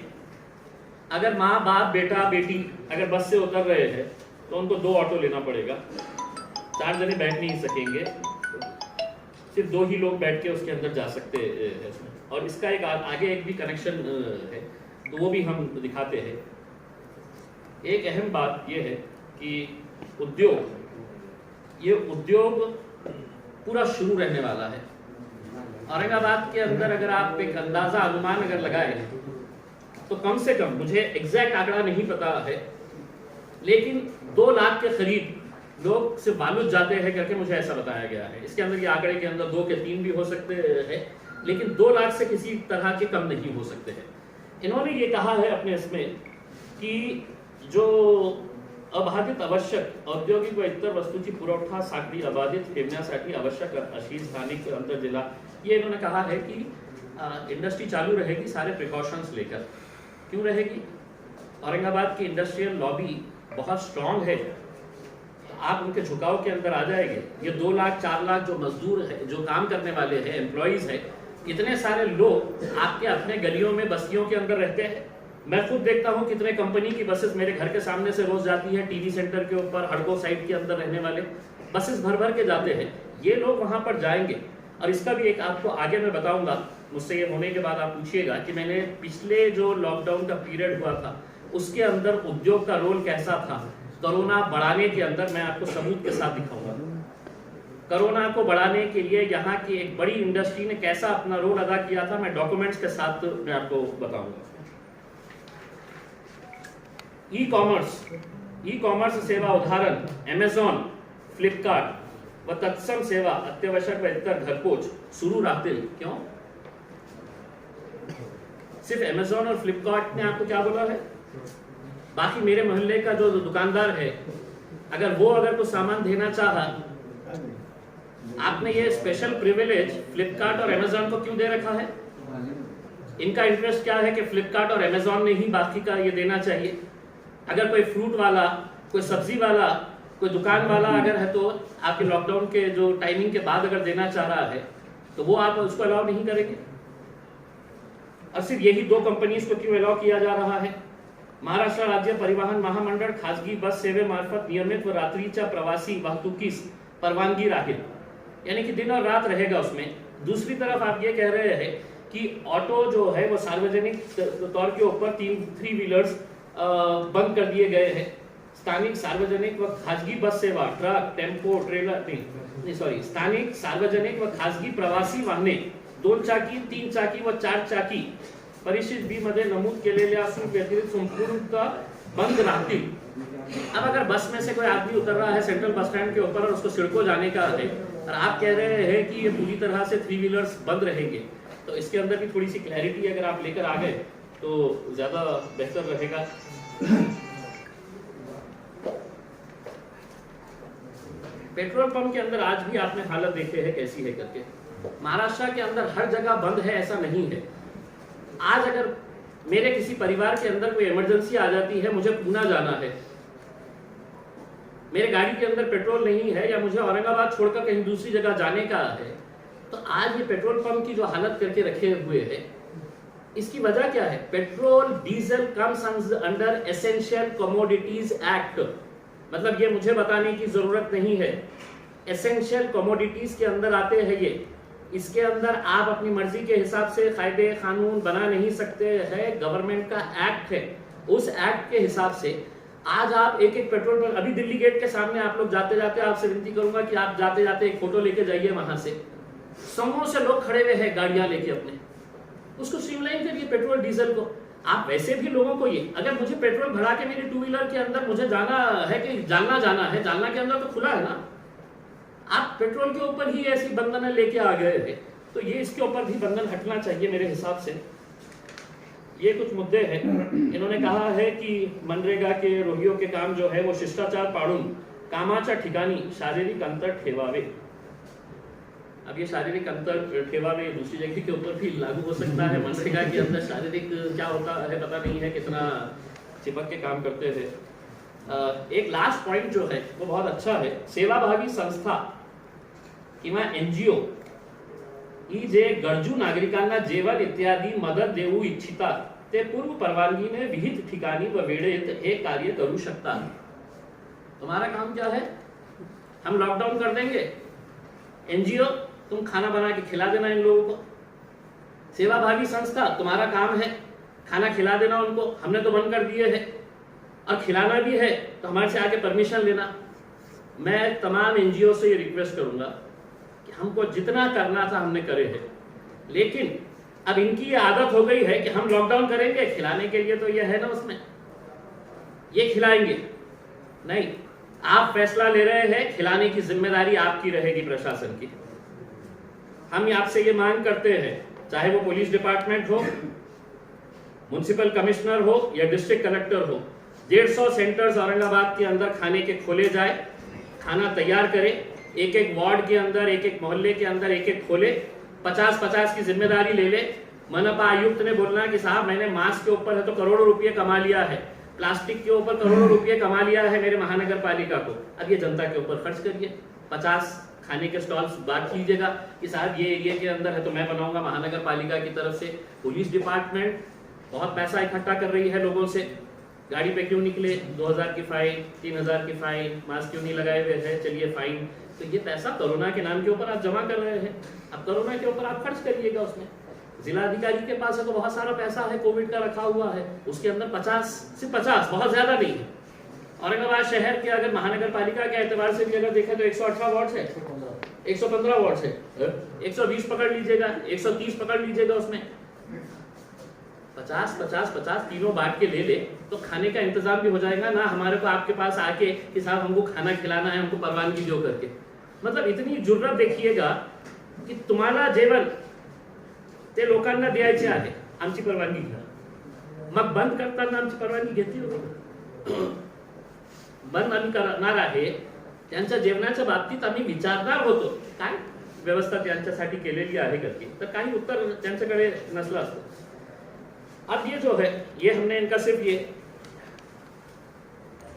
अगर माँ बाप बेटा बेटी अगर बस से उतर रहे हैं तो उनको 2 ऑटो लेना पड़ेगा। 4 जने बैठ नहीं सकेंगे, सिर्फ 2 ही लोग बैठ के उसके अंदर जा सकते हैं। और इसका एक आगे एक भी कनेक्शन है तो वो भी हम दिखाते हैं। एक अहम बात ये है कि ये उद्योग पूरा शुरू रहने वाला है। औरंगाबाद के अंदर अगर आप एक अंदाजा अनुमान अगर लगाए तो कम से कम, मुझे एग्जैक्ट आंकड़ा नहीं पता है, लेकिन 2 लाख के करीब लोग सिर्फ बालूद जाते हैं करके मुझे ऐसा बताया गया है। इसके अंदर ये आंकड़े के अंदर 2 के 3 भी हो सकते हैं, लेकिन 2 लाख से किसी तरह के कम नहीं हो सकते हैं। इन्होंने ये कहा है अपने इसमें कि जो अबाधित आवश्यक औद्योगिक व इतर वस्तूची पुरवठा साखळी अबाधित ठेवण्यासाठी आवश्यक अशी स्थानिक अंतर जिल्हा, ये इन्होंने कहा है कि इंडस्ट्री चालू रहेगी सारे प्रिकॉशंस लेकर। क्यों रहेगी? औरंगाबाद की इंडस्ट्रियल लॉबी बहुत स्ट्रांग है, तो आप उनके झुकाव के अंदर आ जाएंगे। ये 2 लाख 4 लाख जो मजदूर है, जो काम करने वाले हैं, एम्प्लॉइज है, इतने सारे लोग आपके अपने गलियों में बस्तियों के अंदर रहते हैं। मैं खुद देखता हूँ कितने कंपनी की बसेस मेरे घर के सामने से रोज जाती है। टीवी सेंटर के ऊपर हड़को साइड के अंदर रहने वाले बसेस भर भर के जाते हैं। ये लोग वहां पर जाएंगे। और इसका भी एक आपको आगे मैं बताऊंगा, मुझसे ये होने के बाद आप पूछिएगा कि मैंने पिछले जो लॉकडाउन का पीरियड हुआ था उसके अंदर उद्योग का रोल कैसा था। कोरोना बढ़ाने के अंदर मैं आपको सबूत के साथ दिखाऊंगा। कोरोना को बढ़ाने के लिए यहाँ की एक बड़ी इंडस्ट्री ने कैसा अपना रोल अदा किया था, मैं डॉक्यूमेंट्स के साथ मैं आपको बताऊंगा। ई कॉमर्स सेवा उदाहरण अमेझॉन, फ्लिपकार्ट व तत्सम सेवा अत्यावश्यक व इतर घरपोच सुरू राहतील। क्यों? सिर्फ अमेज़न और फ्लिपकार्ट ने आपको क्या बोला है? बाकी मेरे मोहल्ले का जो दुकानदार है, अगर कुछ सामान देना चाहा, आपने ये स्पेशल प्रिविलेज फ्लिपकार्ट और अमेज़न को क्यों दे रखा है? इनका इंटरेस्ट क्या है कि फ्लिपकार्ट और अमेज़न ने ही बाकी का ये देना चाहिए। अगर कोई फ्रूट वाला, कोई सब्जी वाला, कोई दुकान वाला अगर है तो आपके लॉकडाउन के जो टाइमिंग के बाद अगर देना चाह रहा है तो वो आप उसको अलाउ नहीं करेंगे। और सिर्फ यही 2 कंपनीज को क्यों अलाउ किया जा रहा है? महाराष्ट्र राज्य परिवहन महामंडळ खाजगी बस सेवेमार्फत नियमित व रात्रीच्या प्रवासी वाहतुकीस परवानगी राहील, यानी कि दिन और रात रहेगा उसमें। दूसरी तरफ आप ये कह रहे हैं कि ऑटो जो है वो सार्वजनिक तौर के ऊपर 3 व्हीलर्स बंद कर दिए गए हैं। स्थानिक सार्वजनिक व खाजगी बस सेवा, ट्रक, टेम्पो, ट्रेलर स्थानिक सार्वजनिक व खाजगी प्रवासी वाहने 2 चाकी, 3 चाकी व 4 चाकी परिशिष्ट बी मध्ये नमूद केलेल्या असून व्यतिरिक्त संपूर्णतः बंद राहतील। अब अगर बस में से कोई आदमी उतर रहा है सेंट्रल बस स्टैंड के ऊपर और उसको सिडको जाने का है और आप कह रहे हैं कि ये पूरी तरह से 3 व्हीलर्स बंद रहेंगे, तो इसके अंदर भी थोड़ी सी क्लैरिटी अगर आप लेकर आ गए तो ज्यादा बेहतर रहेगा। पेट्रोल पंप के अंदर आज भी आपने हालत देखे है कैसी है करके। महाराष्ट्र के अंदर हर जगह बंद है ऐसा नहीं है। आज अगर मेरे किसी परिवार के अंदर कोई इमरजेंसी आ जाती है, मुझे पूना जाना है, मेरे गाड़ी के अंदर पेट्रोल नहीं है या मुझे औरंगाबाद छोड़कर कहीं दूसरी जगह जाने का है, तो आज ये पेट्रोल पंप की जो हालत करके रखे हुए हैं, इसकी वजह क्या है? Petrol diesel comes under essential commodities act. मतलब ये मुझे बताने की जरूरत नहीं है, एसेंशियल कमोडिटीज के अंदर आते हैं ये। इसके अंदर आप अपनी मर्जी के हिसाब से कायदे कानून बना नहीं सकते हैं, गवर्नमेंट का एक्ट है। उस एक्ट के हिसाब से आज आप एक पेट्रोल पंप, अभी दिल्ली गेट के सामने आप लोग जाते जाते, आपसे विनती करूंगा कि आप जाते जाते एक फोटो लेके जाइए, वहां से समूह से लोग खड़े हुए हैं गाड़ियां लेके अपने, उसको स्ट्रीमलाइन करिए पेट्रोल डीजल को। आप वैसे भी लोगों को ये, अगर मुझे पेट्रोल भरा के मेरी 2 व्हीलर के अंदर मुझे जाना है कि जालना जाना है, जालना के अंदर तो खुला है ना, आप पेट्रोल के ऊपर ही ऐसी बंधन लेके आ गए हैं, तो ये इसके ऊपर भी बंधन हटना चाहिए मेरे हिसाब से। ये कुछ मुद्दे हैं। इन्होंने कहा है कि मनरेगा के रोगियों के काम जो है वो शिष्टाचार पाळून कामाच्या ठिकाणी शारीरिक अंतर ठेवावे। अब ये शारीरिक अंतर ठेवावे दूसरी जगह के ऊपर भी लागू हो सकता है। मनरेगा के अंदर शारीरिक क्या होता है पता नहीं है, कितना चिपक के काम करते हैं। एक लास्ट पॉइंट जो है वो बहुत अच्छा है। सेवाभावी संस्था किंवा एनजीओ ही जे गरजू नागरिकांना जेवण इत्यादी मदत देऊ इच्छितात ते पूर्व परवानगीने विहित ठिकाणी व वेळेत हे कार्य करू शकतात। तुम्हारा काम क्या है? हम लॉकडाउन कर देंगे, एनजीओ तुम खाना बना के खिला देना इन लोगों को। सेवाभावी संस्था तुम्हारा काम है खाना खिला देना उनको, हमने तो बंद कर दिए हैं, और खिलाना भी है तो हमारे से आके परमिशन लेना। मैं तमाम एनजीओ से ये रिक्वेस्ट करूंगा कि हमको जितना करना था हमने करे हैं, लेकिन अब इनकी ये आदत हो गई है कि हम लॉकडाउन करेंगे, खिलाने के लिए तो ये है ना उसमें, ये खिलाएंगे नहीं। आप फैसला ले रहे हैं, खिलाने की जिम्मेदारी आपकी रहेगी, प्रशासन की। हम आपसे ये मांग करते हैं, चाहे वो पुलिस डिपार्टमेंट हो, म्युनिसिपल कमिश्नर हो या डिस्ट्रिक्ट कलेक्टर हो, 150 सेंटर्स औरंगाबाद के अंदर खाने के खोले जाए, खाना तैयार करे, एक एक वार्ड के अंदर, एक एक मोहल्ले के अंदर एक एक खोले, 50-50 की जिम्मेदारी ले ले। मनपा आयुक्त ने बोलना कि साहब मैंने मास्क के ऊपर है तो करोड़ों रुपये कमा लिया है, प्लास्टिक के ऊपर करोड़ों रुपये कमा लिया है मेरे महानगर पालिका को, अब ये जनता के ऊपर खर्च करिए। 50 खाने के स्टॉल्स बात कीजिएगा कि साहब ये एरिया के अंदर है तो मैं बनाऊंगा महानगर पालिका की तरफ से। पुलिस डिपार्टमेंट बहुत पैसा इकट्ठा कर रही है लोगों से, गाड़ी पे क्यों निकले, 2000 की फाइन, 3000 की फाइन, मास्क क्यों नहीं लगाए हुए हैं, चलिए फाइन। तो ये पैसा कोरोना के नाम के ऊपर आप जमा कर रहे हैं, अब कोरोना के ऊपर आप खर्च करिएगा उसमें। जिलाधिकारी के पास है तो बहुत सारा पैसा है कोविड का रखा हुआ है, उसके अंदर 50 सिर्फ 50, बहुत ज्यादा नहीं है, औरंगाबाद शहर के अगर महानगर पालिका के एतबार से भी अगर देखें तो 118 वार्ड है, 115 वार्ड है, 120 पकड़ लीजिएगा, 130 पकड़ लीजिएगा, उसमें 50-50-50 तीनों बांट के ले ले तो खाने का इंतजाम भी हो जाएगा ना। हमारे को आपके पास आके कि साहब हमको खाना खिलाना है, हमको परवानगी दो करके, मतलब इतनी जुर्रत देखिएगा की तुम्हाला जेवण ते लोकांना द्यायचे आहे, आमची परवानगी घ्या। मग बंद करताना आमची परवानगी घेतली होती? बंद आम्ही करणार आहे, त्यांच्या जेवणाच्या बाबतीत आम्ही विचारणार होतो काय व्यवस्था त्यांच्यासाठी केलेली आहे करके, तर काही उत्तर त्यांच्याकडे नसलं असतं। अब ये जो है ये हमने इनका सिर्फ ये